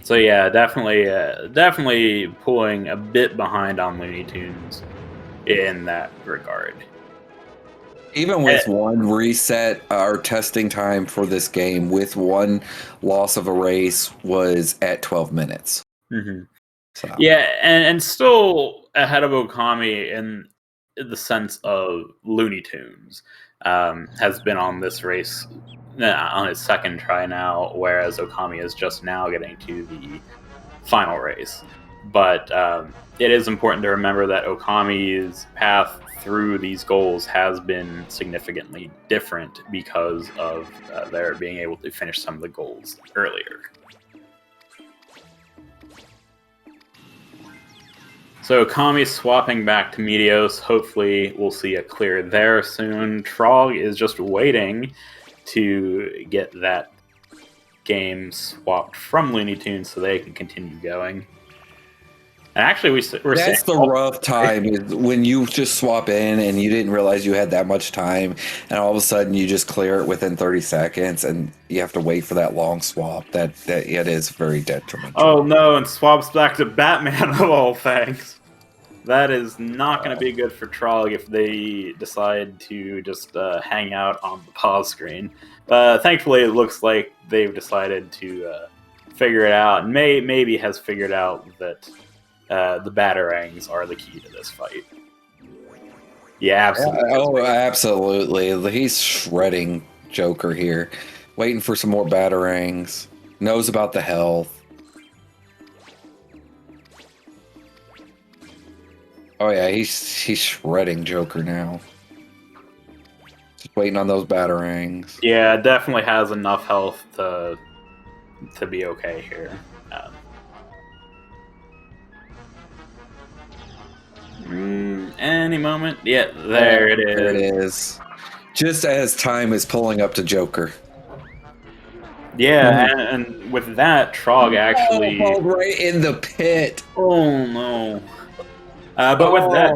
B: So yeah, definitely pulling a bit behind on Looney Tunes in that regard.
A: Even with one reset, our testing time for this game with one loss of a race was at 12 minutes.
B: Mm-hmm.
A: So.
B: Yeah, and still ahead of Okami in the sense of Looney Tunes has been on this race on his second try now, whereas Okami is just now getting to the final race. But it is important to remember that Okami's path through these goals has been significantly different because of their being able to finish some of the goals earlier. So Okami swapping back to Meteos. Hopefully we'll see a clear there soon. Trog is just waiting to get that game swapped from Looney Tunes so they can continue going. And actually,
A: that's the rough time is when you just swap in and you didn't realize you had that much time, and all of a sudden you just clear it within 30 seconds, and you have to wait for that long swap. That it is very detrimental.
B: Oh no! And swaps back to Batman of all things. That is not going to be good for Trog if they decide to just hang out on the pause screen. Thankfully, it looks like they've decided to figure it out, and maybe has figured out that the Batarangs are the key to this fight. Yeah, absolutely.
A: Oh, absolutely. He's shredding Joker here. Waiting for some more Batarangs. Knows about the health. Oh yeah, he's shredding Joker now. Just waiting on those Batarangs.
B: Yeah, definitely has enough health to be okay here. Any moment. Yeah, there it is.
A: There it is. Just as time is pulling up to Joker.
B: Yeah, and with that, Trog actually...
A: Oh, right in the pit.
B: Oh, no. But with that,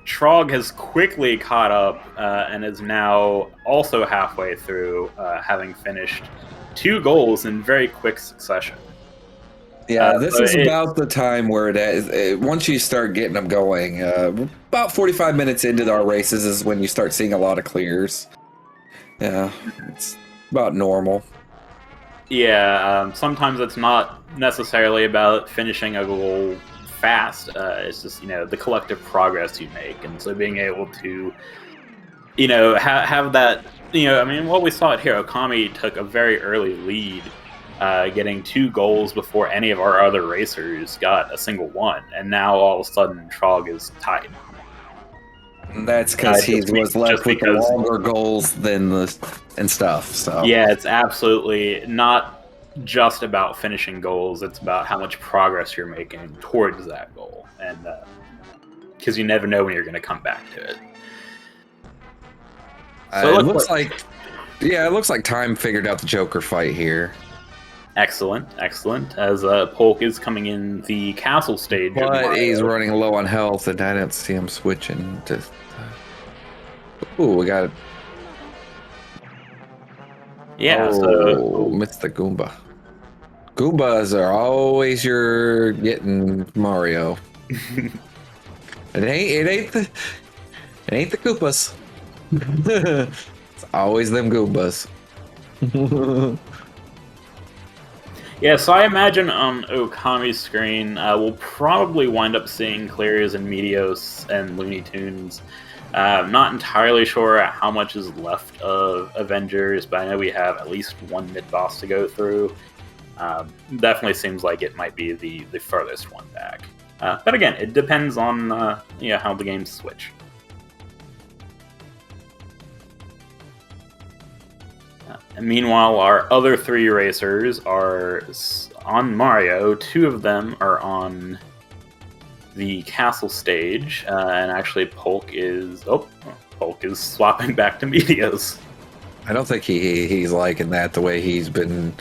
B: Trog has quickly caught up and is now also halfway through, having finished 2 goals in very quick succession.
A: Yeah, this is about the time where it is. Once you start getting them going, about 45 minutes into our races is when you start seeing a lot of clears. Yeah, it's about normal.
B: Yeah, sometimes it's not necessarily about finishing a goal fast. It's just, the collective progress you make. And so being able to, have that, what we saw it here, Okami took a very early lead, getting 2 goals before any of our other racers got a single one. And now all of a sudden Trog is tied.
A: And that's because he was left with the longer goals and stuff. So
B: yeah, it's absolutely not just about finishing goals. It's about how much progress you're making towards that goal. And because you never know when you're going to come back to it.
A: So it looks like it looks like Time figured out the Joker fight here.
B: Excellent. As Polk is coming in the castle stage.
A: But he's running low on health, and I don't see him switching to... Ooh, we got it.
B: Yeah,
A: missed the Goomba. Goombas are always your getting Mario. It ain't the Koopas. It's always them Goombas.
B: Yeah, so I imagine on Okami's screen, we'll probably wind up seeing Clarios and Meteos and Looney Tunes. I'm not entirely sure how much is left of Avengers, but I know we have at least one mid-boss to go through. Definitely seems like it might be the furthest one back. But again, it depends on how the games switch. And meanwhile, our other 3 racers are on Mario. 2 of them are on the castle stage, and actually Polk is swapping back to Meteos.
A: I don't think he's liking that, the way he's been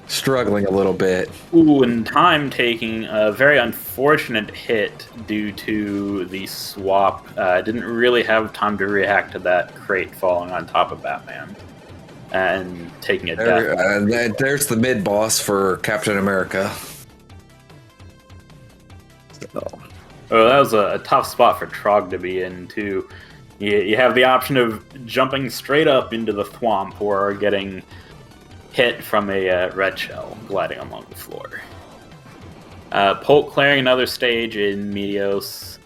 A: struggling a little bit.
B: Ooh, and Time taking a very unfortunate hit due to the swap. Didn't really have time to react to that crate falling on top of Batman and taking a death.
A: There's the mid boss for Captain America.
B: Oh, that was a tough spot for Trog to be in, too. You have the option of jumping straight up into the thwomp or getting hit from a red shell gliding along the floor. Polk clearing another stage in Meteos.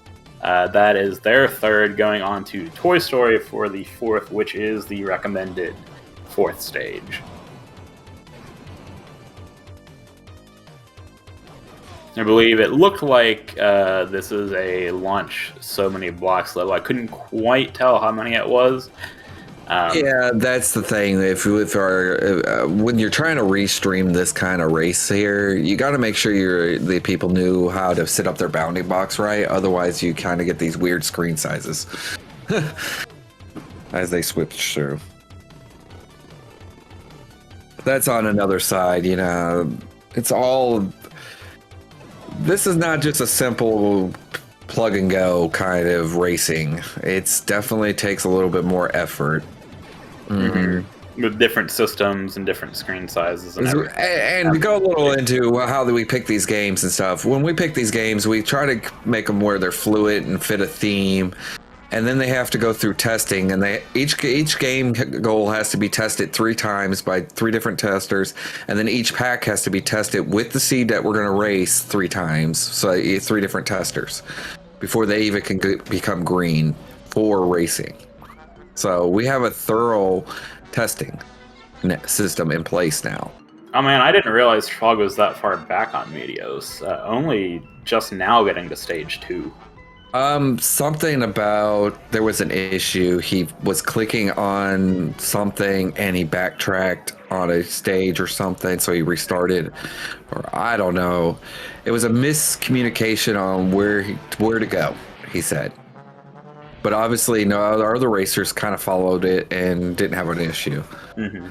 B: That is their 3rd, going on to Toy Story for the 4th, which is the recommended 4th stage. I believe it looked like this is a launch so many blocks level. I couldn't quite tell how many it was.
A: Yeah, that's the thing. When you're trying to restream this kind of race here, you got to make sure the people knew how to set up their bounding box right. Otherwise, you kind of get these weird screen sizes as they switch through. That's on another side, it's all... This is not just a simple plug and go kind of racing. It's definitely takes a little bit more effort.
B: Mm-hmm. With different systems and different screen sizes and everything.
A: And to go a little into how do we pick these games and stuff. When we pick these games, we try to make them where they're fluid and fit a theme. And then they have to go through testing, and each game goal has to be tested 3 times by 3 different testers, and then each pack has to be tested with the seed that we're going to race 3 times, so 3 different testers before they even can become green for racing. So we have a thorough testing system in place now.
B: Oh man, I didn't realize Trog was that far back on Meteos. Only just now getting to stage 2.
A: Something about there was an issue. He was clicking on something and he backtracked on a stage or something, so he restarted, or I don't know. It was a miscommunication on where to go, he said. But obviously, no, our other racers kind of followed it and didn't have an issue.
B: Mm-hmm.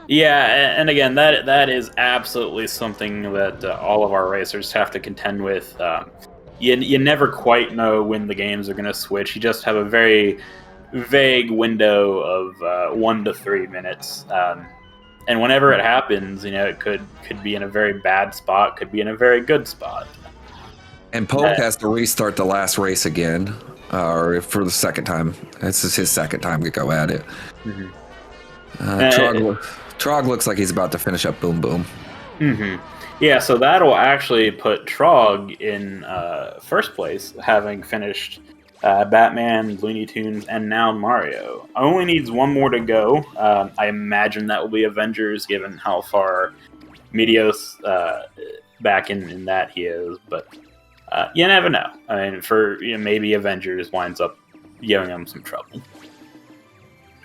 B: Yeah, and again, that is absolutely something that all of our racers have to contend with. You never quite know when the games are going to switch. You just have a very vague window of 1 to 3 minutes. And whenever it happens, it could be in a very bad spot, could be in a very good spot.
A: And Polk has to restart the last race again, or for the second time. This is his second time to go at it.
B: Mm-hmm.
A: Trog looks like he's about to finish up Boom Boom.
B: Mm-hmm. Yeah, so that'll actually put Trog in first place, having finished Batman, Looney Tunes, and now Mario. Only needs 1 more to go. I imagine that will be Avengers, given how far Meteos back in that he is. But you never know. I mean, maybe Avengers winds up giving him some trouble.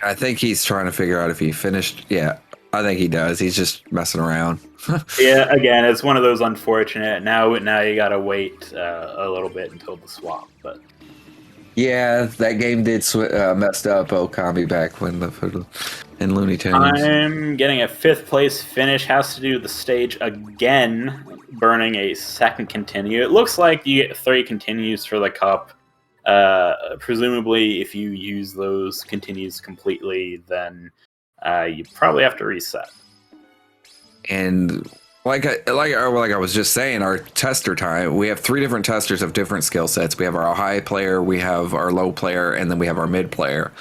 A: I think he's trying to figure out if he finished. Yeah. I think he does. He's just messing around.
B: Yeah, again, it's one of those unfortunate. Now you gotta wait a little bit until the swap. But
A: Yeah, that game did messed up Okami back when in Looney Tunes.
B: I'm getting a 5th place finish. Has to do the stage again, burning a 2nd continue. It looks like you get 3 continues for the cup. Presumably, if you use those continues completely, then you probably have to reset.
A: And like I was just saying, our tester time, we have 3 different testers of different skill sets. We have our high player, we have our low player, and then we have our mid player.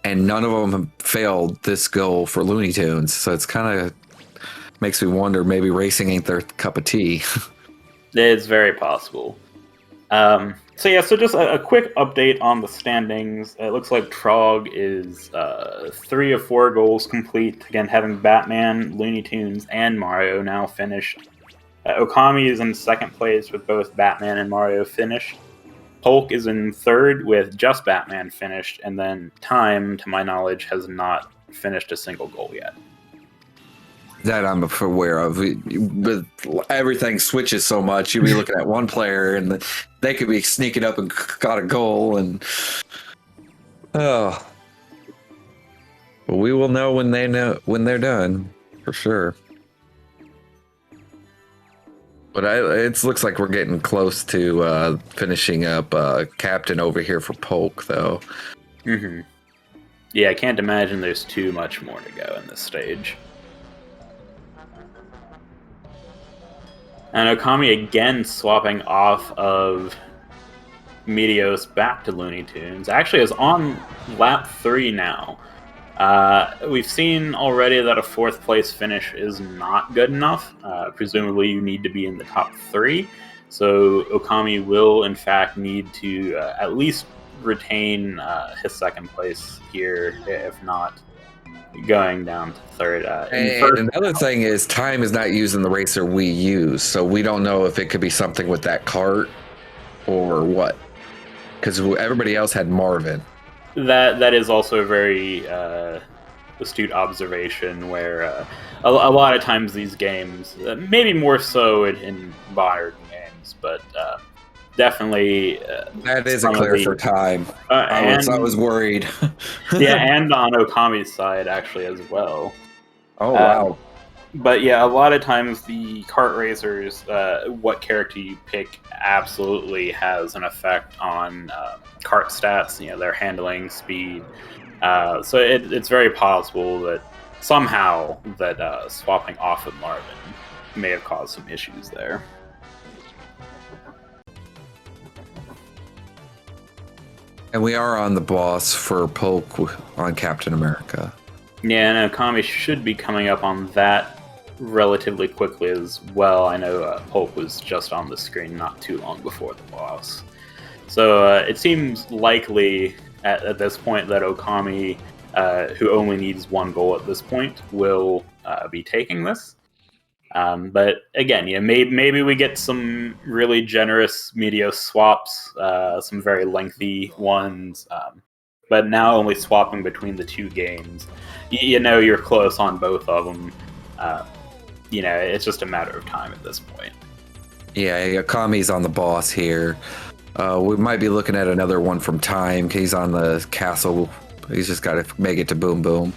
A: And none of them have failed this goal for Looney Tunes. So it's kind of makes me wonder, maybe racing ain't their cup of tea.
B: It's very possible. So just a quick update on the standings. It looks like Trog is 3 of 4 goals complete. Again, having Batman, Looney Tunes, and Mario now finished. Okami is in 2nd place with both Batman and Mario finished. Polk is in 3rd with just Batman finished, and then Time, to my knowledge, has not finished a single goal yet.
A: That I'm aware of. But everything switches so much. You'll be looking at one player, and they could be sneaking up and got a goal, and we will know when they're done for sure. But it looks like we're getting close to finishing up captain over here for Polk, though.
B: Mm-hmm. Yeah, I can't imagine there's too much more to go in this stage. And Okami again swapping off of Meteos back to Looney Tunes. Actually, is on lap 3 now. We've seen already that a 4th place finish is not good enough. Presumably, you need to be in the top 3. So Okami will, in fact, need to at least retain his 2nd place here, if not going down to 3rd.
A: And another thing is, Time is not using the racer we use, so we don't know if it could be something with that cart or what. Because everybody else had Marvin.
B: That is also a very astute observation, where a lot of times these games, maybe more so in modern games, but definitely
A: that is a clear for Time. I was worried.
B: Yeah, and on Okami's side actually as well.
A: Oh wow.
B: But yeah, a lot of times the kart racers, what character you pick absolutely has an effect on kart stats, their handling, speed. So it's very possible that somehow that swapping off of Marvin may have caused some issues there.
A: And we are on the boss for Polk on Captain America.
B: Yeah, and Okami should be coming up on that relatively quickly as well. I know Polk was just on the screen not too long before the boss. So it seems likely at this point that Okami, who only needs 1 goal at this point, will be taking this. But again, maybe we get some really generous Meteos swaps, some very lengthy ones, but now only swapping between the 2 games. You're close on both of them. It's just a matter of time at this point.
A: Yeah, Kami's on the boss here. We might be looking at another one from Time. He's on the castle. He's just got to make it to Boom Boom.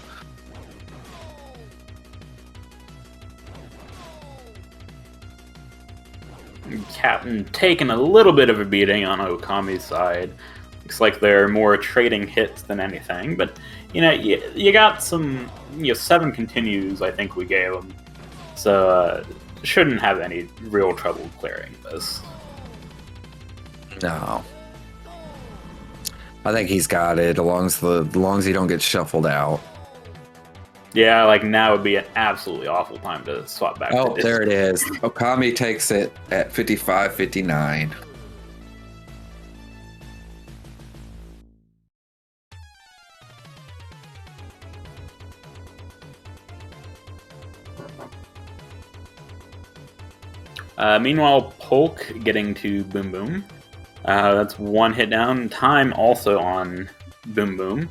B: Captain taking a little bit of a beating on Okami's side. Looks like they're more trading hits than anything, but you got some 7 continues I think we gave them, so shouldn't have any real trouble clearing this.
A: No, I think he's got it as long as he don't get shuffled out.
B: Yeah, like now would be an absolutely awful time to swap back.
A: Oh, there it is. Okami takes it at 55-59.
B: Meanwhile, Polk getting to Boom Boom. That's 1 hit down. Time also on Boom Boom.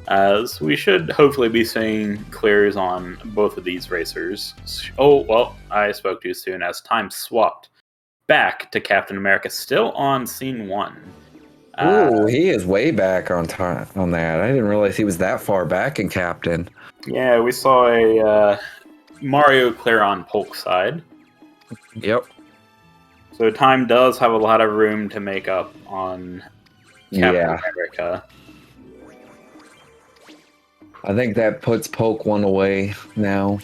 B: So we should hopefully be seeing clears on both of these racers. Oh, well, I spoke too soon as time swapped back to Captain America, still on scene 1.
A: Ooh, he is way back on time on that. I didn't realize he was that far back in Captain.
B: Yeah, we saw a Mario clear on Polk's side.
A: Yep.
B: So time does have a lot of room to make up on Captain America.
A: I think that puts Polk one away now.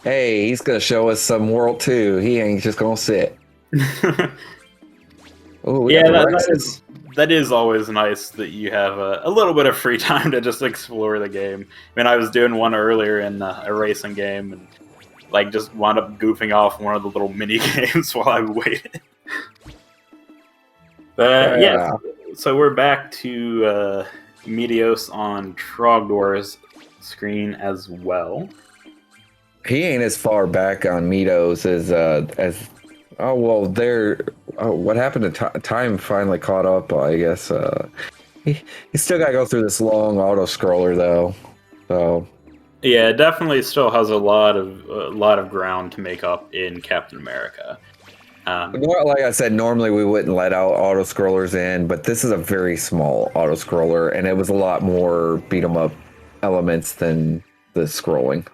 A: Hey, he's gonna show us some world too. He ain't just gonna sit. Oh,
B: yeah, that is always nice that you have a little bit of free time to just explore the game. I mean, I was doing one earlier in a racing game, and like just wound up goofing off one of the little mini games while I waited. But yeah, so we're back to Meteos on Trogdor's screen as well.
A: He ain't as far back on Meadows as oh well. What happened to time? Finally caught up. I guess he still got to go through this long auto scroller though. So
B: yeah, it definitely still has a lot of ground to make up in Captain America.
A: Like I said, normally we wouldn't let out auto scrollers in, but this is a very small auto scroller, and it was a lot more beat 'em up elements than the scrolling.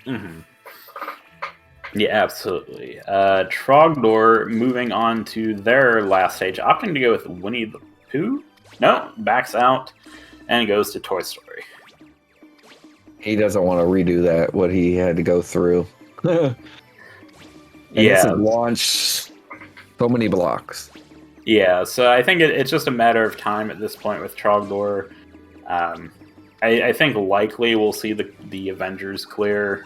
B: Mm-hmm. Yeah, absolutely. Trogdor moving on to their last stage, opting to go with Winnie the Pooh. No, backs out and goes to Toy Story.
A: He doesn't want to redo that, what he had to go through.
B: Yeah.
A: This has launched so many blocks.
B: Yeah, so I think it's just a matter of time at this point with Trogdor. I think likely we'll see the Avengers clear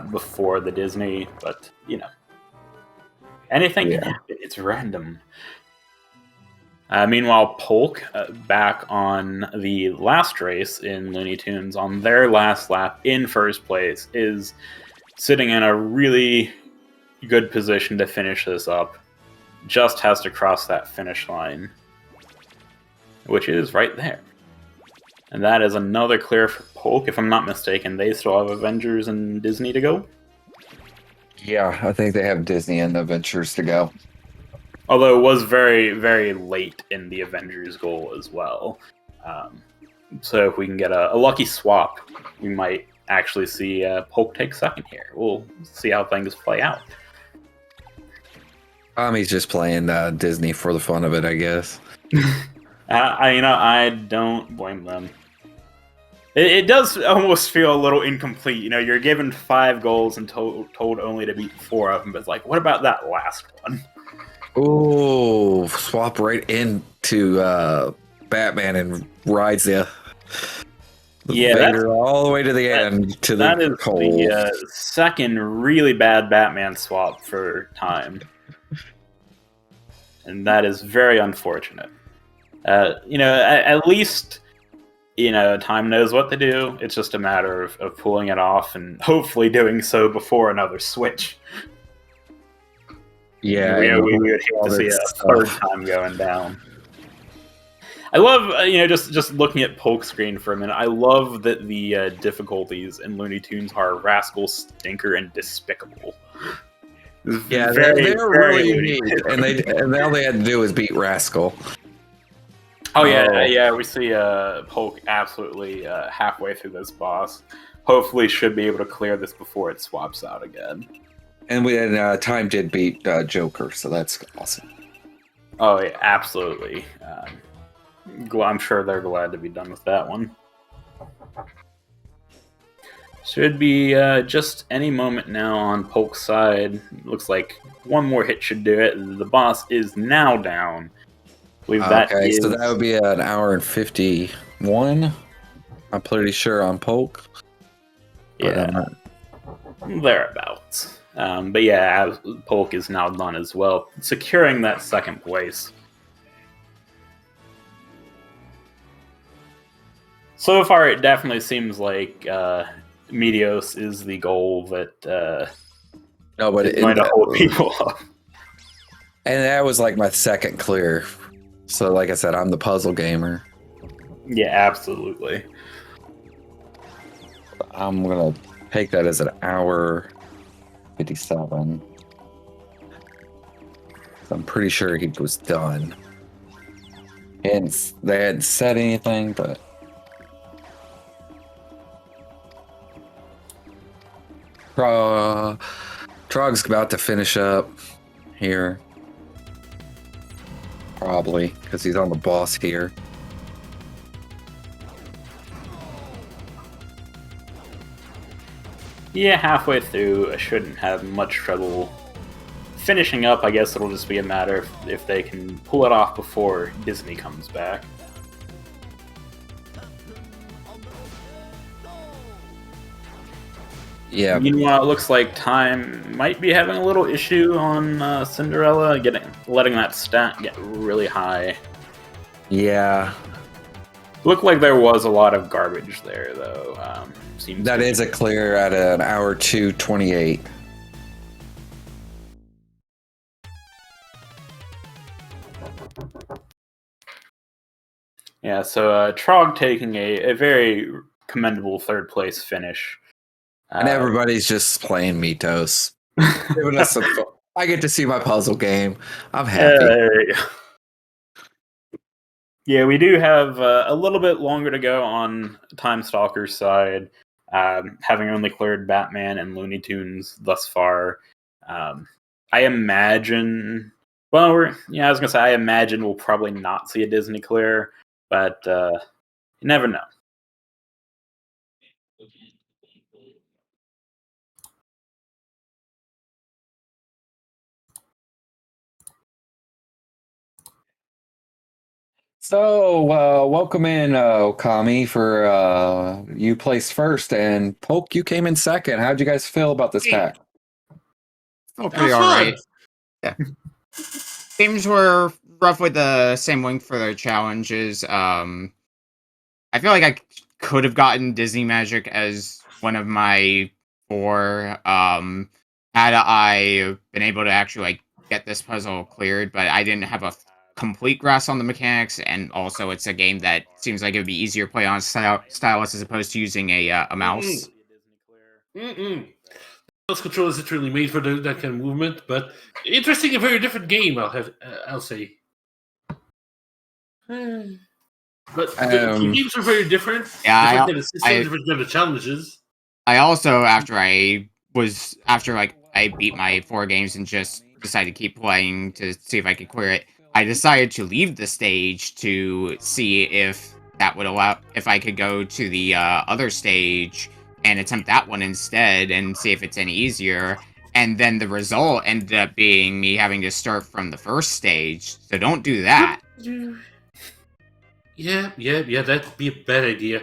B: before the Disney, but you know, anything can happen. It's random. Meanwhile, Polk back on the last race in Looney Tunes on their last lap in first place is sitting in a really good position to finish this up. Just has to cross that finish line, which is right there. And that is another clear for Polk. If I'm not mistaken, they still have Avengers and Disney to go.
A: Yeah, I think they have Disney and Adventures to go.
B: Although it was very, very late in the Avengers goal as well. So if we can get a lucky swap, we might actually see Polk take second here. We'll see how things play out.
A: He's just playing Disney for the fun of it, I guess.
B: I don't blame them. It does almost feel a little incomplete. You know, you're given 5 goals and told only to beat 4 of them. But it's like, what about that last one?
A: Ooh, swap right into Batman and rides the Vader all the way to the end to
B: that
A: the
B: is
A: cold.
B: The second really bad Batman swap for time. And that is very unfortunate. At least, time knows what to do. It's just a matter of pulling it off and hopefully doing so before another switch.
A: Yeah,
B: we would hate to see a third time going down. I love, just looking at Polk screen for a minute. I love that the difficulties in Looney Tunes are Rascal, Stinker, and Despicable.
A: Yeah, they're really unique, and all they had to do was beat Rascal.
B: Oh yeah, we see Polk absolutely halfway through this boss. Hopefully, should be able to clear this before it swaps out again.
A: And time did beat Joker, so that's awesome.
B: Oh yeah, absolutely. I'm sure they're glad to be done with that one. Should be just any moment now on Polk's side. Looks like one more hit should do it. The boss is now down.
A: So that would be an hour and 51. I'm pretty sure on Polk.
B: Yeah, thereabouts. But yeah, Polk is now done as well, securing that second place. So far, it definitely seems like Meteos is the goal that is going to hold people up.
A: And that was like my second clear. So, like I said, I'm the puzzle gamer.
B: Yeah, absolutely.
A: I'm gonna take that as an hour 57. I'm pretty sure he was done. They hadn't said anything, but Trog's about to finish up here. Probably, because he's on the boss here.
B: Yeah, halfway through, I shouldn't have much trouble finishing up. I guess it'll just be a matter if they can pull it off before Disney comes back.
A: Yeah.
B: Meanwhile, it looks like Time might be having a little issue on Cinderella, letting that stat get really high.
A: Yeah.
B: Looked like there was a lot of garbage there, though.
A: That is a clear at an hour 2:28.
B: Yeah, so Trog taking a very commendable third place finish.
A: And everybody's just playing Mitos. Giving us some fun. I get to see my puzzle game. I'm happy.
B: There you go. Yeah, we do have a little bit longer to go on Tymestalker's side, having only cleared Batman and Looney Tunes thus far. I imagine... Well, I was going to say, I imagine we'll probably not see a Disney clear, but you never know.
A: So, welcome in, Okami, for you placed first, and Polk, you came in second. How'd you guys feel about this pack?
C: Oh, pretty alright. Yeah. Games were roughly the same length for their challenges. I feel like I could have gotten Disney Magic as one of my 4, had I been able to actually get this puzzle cleared, but I didn't have a complete grasp on the mechanics, and also it's a game that seems like it would be easier to play on stylus as opposed to using a mouse.
D: Mouse control isn't really made for that kind of movement, but interesting and very different game. I'll say. But the games are very different.
C: Yeah,
D: different kind of systems, different kind of challenges.
C: I also, after I beat my 4 games and just decided to keep playing to see if I could clear it, I decided to leave the stage to see if that would if I could go to the other stage and attempt that one instead and see if it's any easier. And then the result ended up being me having to start from the first stage. So don't do that.
D: Yeah, that'd be a bad idea.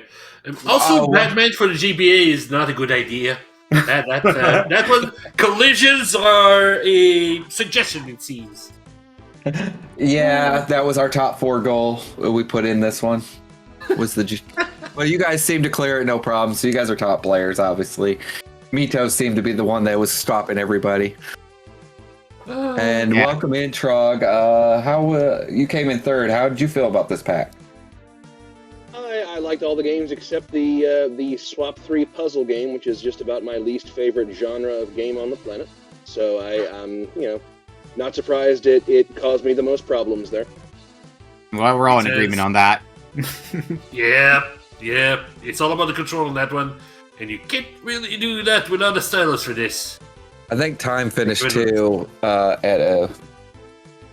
D: Also, Batman for the GBA is not a good idea. That one, collisions are a suggestion, it seems.
A: Yeah, that was our top 4 goal we put in this one. Well, you guys seem to clear it no problem, so you guys are top players, obviously. Mitos seemed to be the one that was stopping everybody. Welcome in, Trog. How you came in third? How did you feel about this pack?
E: I liked all the games except the Swap 3 puzzle game, which is just about my least favorite genre of game on the planet. So I'm, not surprised it caused me the most problems there.
C: Well, we're all in agreement on that.
D: Yeah. It's all about the control on that one, and you can't really do that without a stylus for this.
A: I think Time finished too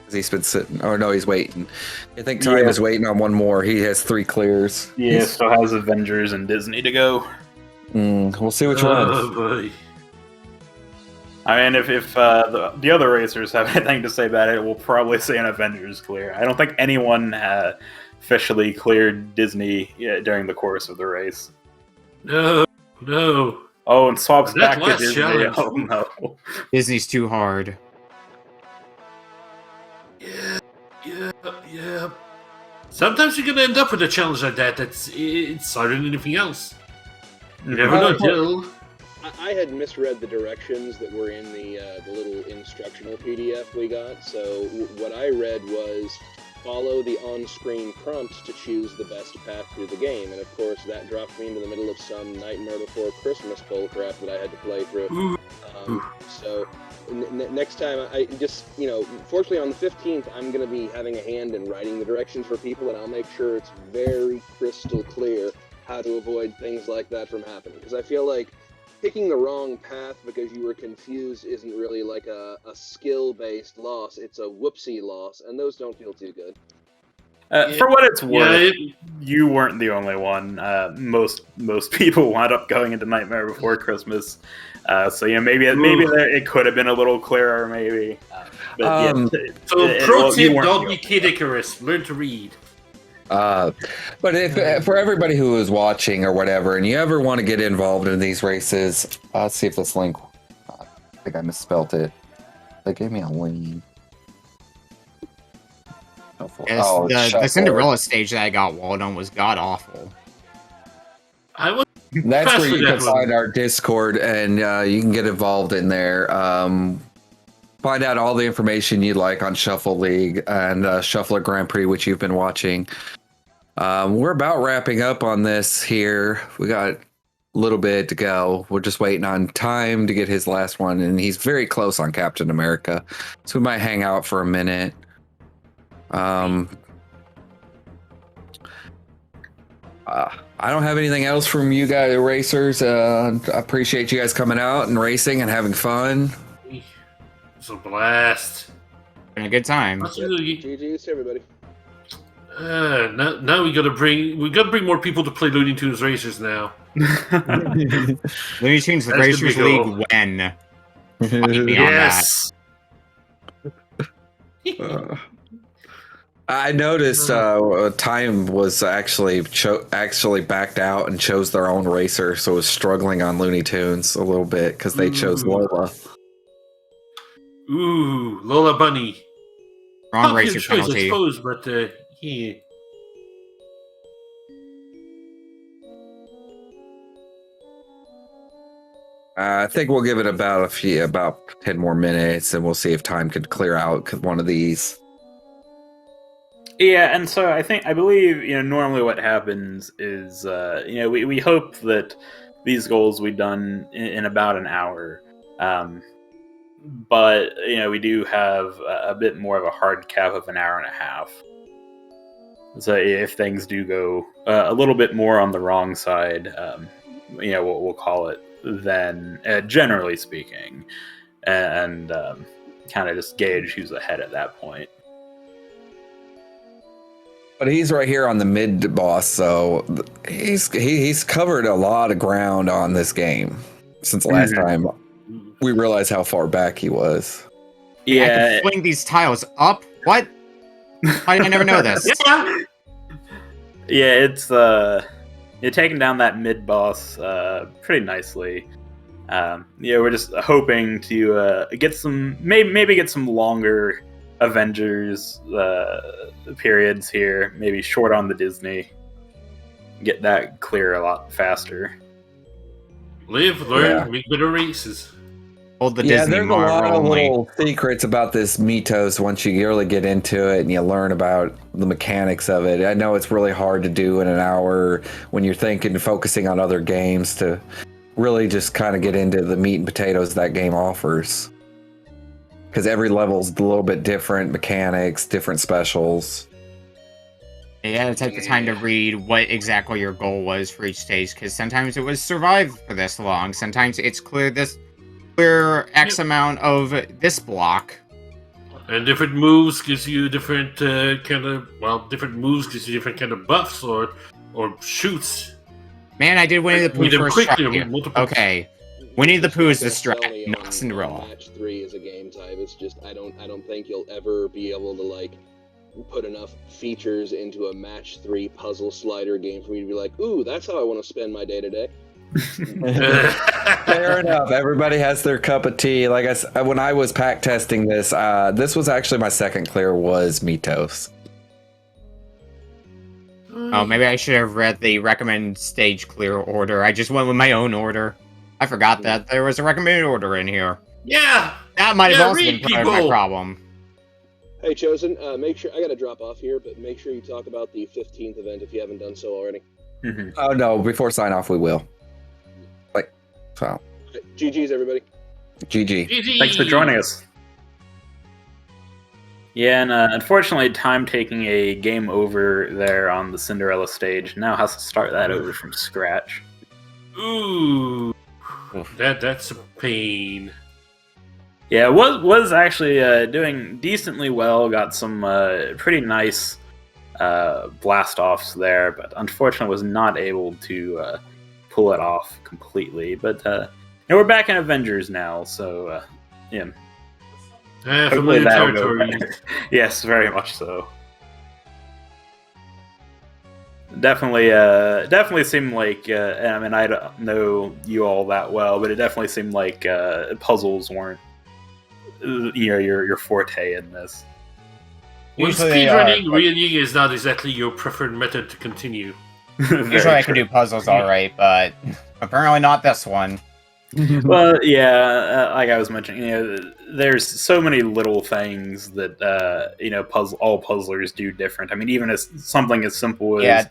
A: he's been sitting. Oh no, he's waiting. I think Time is waiting on one more. He has 3 clears.
B: Yeah, still has Avengers and Disney to go.
A: We'll see which one.
D: Boy.
B: I mean, if the other racers have anything to say about it, we'll probably say an Avengers clear. I don't think anyone officially cleared Disney during the course of the race.
D: No.
B: Oh, and swaps back to Disney.
D: Challenge.
B: Oh no.
C: Disney's too hard.
D: Yeah. Sometimes you're gonna end up with a challenge like that. It's harder than anything else. You never know, Jill.
E: I had misread the directions that were in the little instructional PDF we got. So what I read was follow the on-screen prompts to choose the best path through the game. And of course, that dropped me into the middle of some Nightmare Before Christmas bullcrap that I had to play through. So next time, I just, fortunately on the 15th, I'm going to be having a hand in writing the directions for people, and I'll make sure it's very crystal clear how to avoid things like that from happening. Because I feel like picking the wrong path because you were confused isn't really like a skill-based loss. It's a whoopsie loss, and those don't feel too good.
B: For what it's worth, you weren't the only one. Most people wound up going into Nightmare Before Christmas. So maybe it could have been a little clearer, maybe.
D: Pro tip: don't be Kid Icarus. Learn to read.
A: But if for everybody who is watching or whatever, and you ever want to get involved in these races, let's see if this link. I think I misspelled it. They gave me a link.
C: The Cinderella stage that I got walled on was god awful.
A: That's where you can find our Discord, and you can get involved in there. Find out all the information you'd like on Shuffle League and Shuffler Grand Prix, which you've been watching. We're about wrapping up on this here. We got a little bit to go. We're just waiting on Time to get his last one, and he's very close on Captain America. So we might hang out for a minute. I don't have anything else from you guys, racers. I appreciate you guys coming out and racing and having fun.
D: It's a blast.
C: Been a good time.
E: GG's to everybody.
D: Now we gotta bring more people to play Looney Tunes Racers now.
C: Looney Tunes Racers League when?
D: Yes.
A: I noticed Time was actually backed out and chose their own racer, so was struggling on Looney Tunes a little bit because they chose Lola.
D: Ooh, Lola Bunny.
C: Wrong racer
D: choice,
C: penalty.
D: I suppose, but yeah.
A: I think we'll give it about 10 more minutes, and we'll see if Time could clear out one of these.
B: Yeah, and so I believe normally what happens is we hope that these goals we've done in about an hour, but we do have a bit more of a hard cap of an hour and a half. So if things do go a little bit more on the wrong side, we'll call it then, generally speaking, and kind of just gauge who's ahead at that point.
A: But he's right here on the mid boss, so he's covered a lot of ground on this game since last time we realized how far back he was.
C: Yeah, I can fling these tiles up. What? How did I never know this?
B: Yeah, it's you're taking down that mid boss pretty nicely. We're just hoping to get some maybe get some longer Avengers periods here, maybe short on the Disney, get that clear a lot faster.
D: Live, learn, make better races.
C: Hold the Disney
A: there's a lot of little secrets about this Mythos once you really get into it and you learn about the mechanics of it. I know it's really hard to do in an hour when you're focusing on other games to really just kind of get into the meat and potatoes that game offers. Because every level's a little bit different, mechanics, different specials.
C: You gotta take the time to read what exactly your goal was for each stage, because sometimes it was survive for this long, sometimes it's clear X amount of this block.
D: And different moves gives you different different moves gives you different kind of buffs or shoots.
C: Man, I did Winnie the Pooh first try here.
D: Multiple.
C: Okay. Winnie the Pooh is the strat, not Cinderella.
E: Match 3 is a game type. It's just I don't think you'll ever be able to put enough features into a match 3 puzzle slider game for me to be like, ooh, that's how I want to spend my day today.
A: Fair enough. Everybody has their cup of tea. Like I said, when I was pack testing this, this was actually my second clear was Mythos.
C: Oh, maybe I should have read the recommended stage clear order. I just went with my own order. I forgot that there was a recommended order in here.
D: Yeah!
C: That might have also been part of my problem.
E: Hey, Chosen, make sure I got to drop off here, but make sure you talk about the 15th event if you haven't done so already.
A: Oh no! Before sign off, we will. So.
E: GG's, everybody.
A: GG.
D: GG.
B: Thanks for joining us. Yeah, and unfortunately, Time taking a game over there on the Cinderella stage now has to start that over from scratch.
D: Ooh, that's a pain.
B: Yeah, was actually doing decently well. Got some pretty nice blast offs there, but unfortunately was not able to pull it off completely. But we're back in Avengers now, so yeah.
D: Familiar territory.
B: Yes, very much so. Definitely seemed like, I mean, I don't know you all that well, but it definitely seemed like puzzles weren't, your forte in this.
D: Well,
C: Usually
D: speedrunning really is not exactly your preferred method to continue.
C: Usually I can do puzzles all right, but apparently not this one.
B: Well, yeah, like I was mentioning, there's so many little things that all puzzlers do different. I mean, even as something as simple as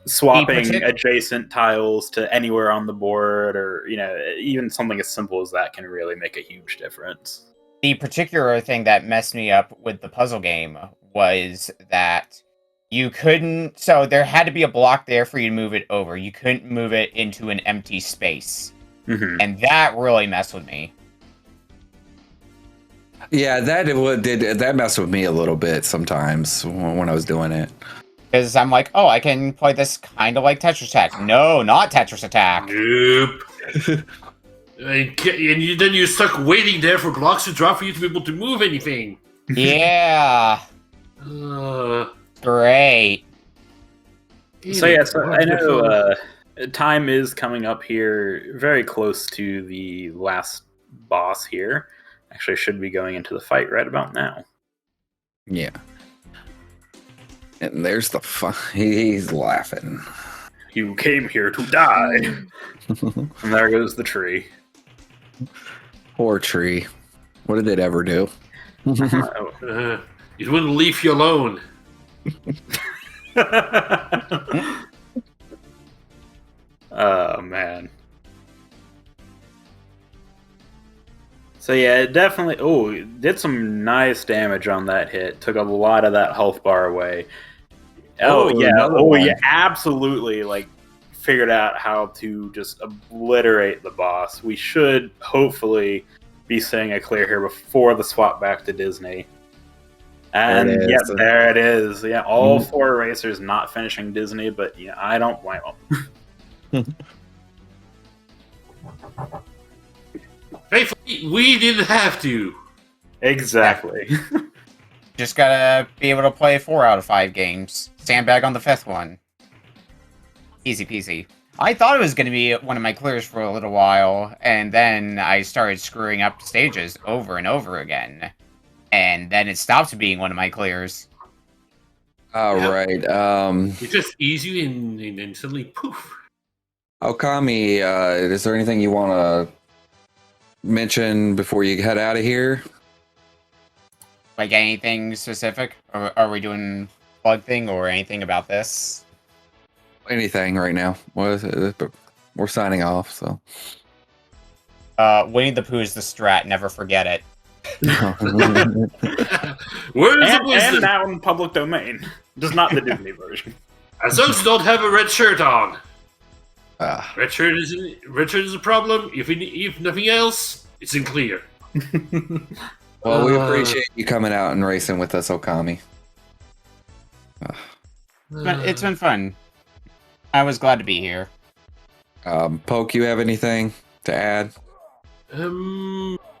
B: swapping adjacent tiles to anywhere on the board, or even something as simple as that can really make a huge difference.
C: The particular thing that messed me up with the puzzle game was that you couldn't. So there had to be a block there for you to move it over. You couldn't move it into an empty space.
B: Mm-hmm.
C: And that really messed with me.
A: Yeah, that messed with me a little bit sometimes when I was doing it.
C: Because I'm like, oh, I can play this kind of like Tetris Attack. No, not Tetris Attack.
D: Nope. and then you're stuck waiting there for blocks to drop for you to be able to move anything.
C: Yeah. Great.
B: So yes, I know time is coming up here very close to the last boss here. Actually, should be going into the fight right about now.
A: Yeah. And there's the fun. He's laughing.
B: You came here to die. And there goes the tree.
A: Poor tree. What did it ever do?
D: It wouldn't leave you alone.
B: Oh, man. So yeah, it definitely... Oh, it did some nice damage on that hit. Took a lot of that health bar away. Oh yeah, absolutely, figured out how to just obliterate the boss. We should hopefully be seeing a clear here before the swap back to Disney. And there it is. Yeah, all 4 racers not finishing Disney, but yeah, I don't blame them.
D: Thankfully, we didn't have to.
B: Exactly.
C: Just gotta be able to play 4 out of 5 games. Sandbag on the 5th one. Easy peasy. I thought it was gonna be one of my clears for a little while, and then I started screwing up stages over and over again. And then it stopped being one of my clears.
A: All right.
D: It's just easy and suddenly poof.
A: Okami, is there anything you want to mention before you head out of here?
C: Like anything specific? Or are we doing plug thing or anything about this?
A: Anything right now. We're signing off, so.
C: Winnie the Pooh is the strat, never forget it.
D: Where is
B: and now in public domain. Just not the Disney version.
D: As those don't have a red shirt on.
A: Red
D: shirt is a problem. If nothing else, it's in clear.
A: Well, we appreciate you coming out and racing with us, Okami.
C: It's been fun. I was glad to be here.
A: Polk, you have anything to add?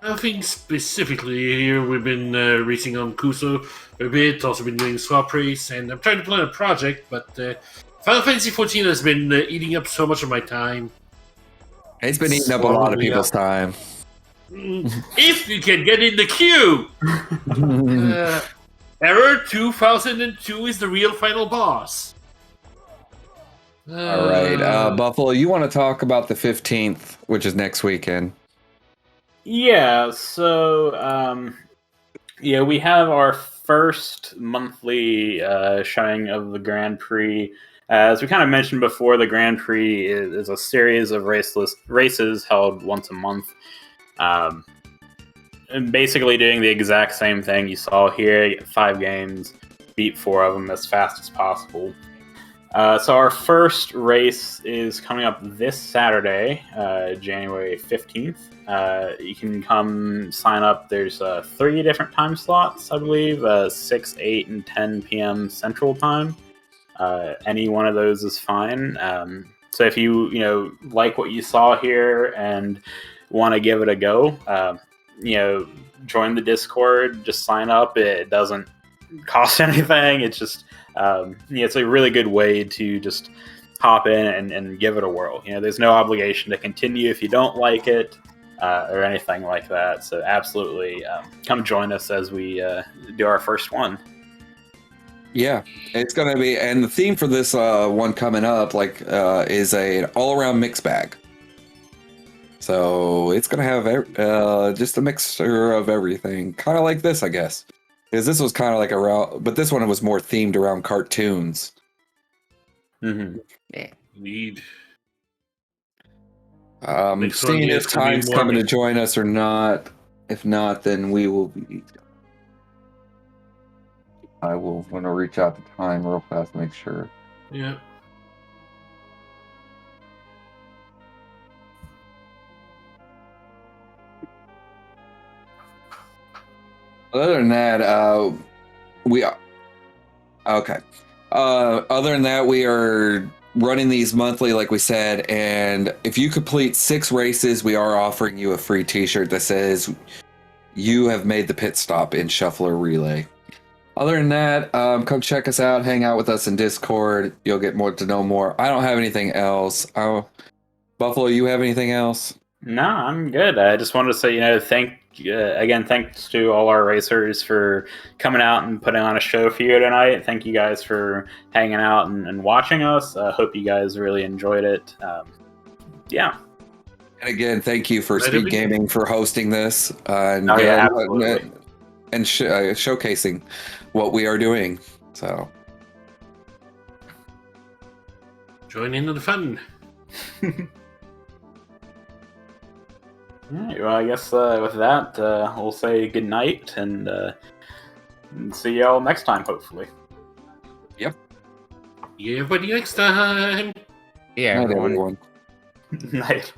D: Nothing specifically here. We've been racing on Kuso a bit, also been doing swap race, and I'm trying to plan a project, but Final Fantasy XIV has been eating up so much of my time.
A: It's been eating up a lot of people's time.
D: If you can get in the queue! Error 2002 is the real final boss.
A: All right, Buffalo, you want to talk about the 15th, which is next weekend?
B: Yeah, so we have our first monthly showing of the Grand Prix. As we kind of mentioned before, the Grand Prix is a series of races held once a month. And basically doing the exact same thing you saw here. You get 5 games, beat 4 of them as fast as possible. So our first race is coming up this Saturday, January 15th. You can come sign up. There's 3 different time slots, I believe, 6, 8, and 10 p.m. Central Time. Any one of those is fine. So if you like what you saw here and want to give it a go, join the Discord. Just sign up. It doesn't cost anything. It's just it's a really good way to just hop in and give it a whirl. There's no obligation to continue if you don't like it or anything like that. So absolutely come join us as we do our first one.
A: Yeah, it's going to be, and the theme for this one coming up is an all-around mix bag. So it's going to have just a mixture of everything, kind of like this, I guess. Because this was kind of like but this one was more themed around cartoons.
B: Mm-hmm.
C: Yeah.
D: Indeed.
A: Seeing if Time's coming to join us or not. If not, then we will be. I will want to reach out to Time real fast, make sure.
D: Yeah.
A: Other than that, we are okay. Other than that, we are running these monthly, like we said, and if you complete 6 races, we are offering you a free T-shirt that says "You have made the pit stop in Shuffler Relay." Other than that, come check us out, hang out with us in Discord. You'll get more to know more. I don't have anything else. Buffalo, you have anything else?
B: No, I'm good. I just wanted to say, thanks to all our racers for coming out and putting on a show for you tonight. Thank you guys for hanging out and watching us. I hope you guys really enjoyed it. Yeah.
A: And again, thank you for Speed Gaming for hosting this and showcasing what we are doing. So,
D: join into the fun.
B: All right, well, I guess with that, we'll say good night and see y'all next time, hopefully.
A: Yep.
D: Yeah, everybody next time.
C: Yeah,
A: Night, everyone.
B: Night.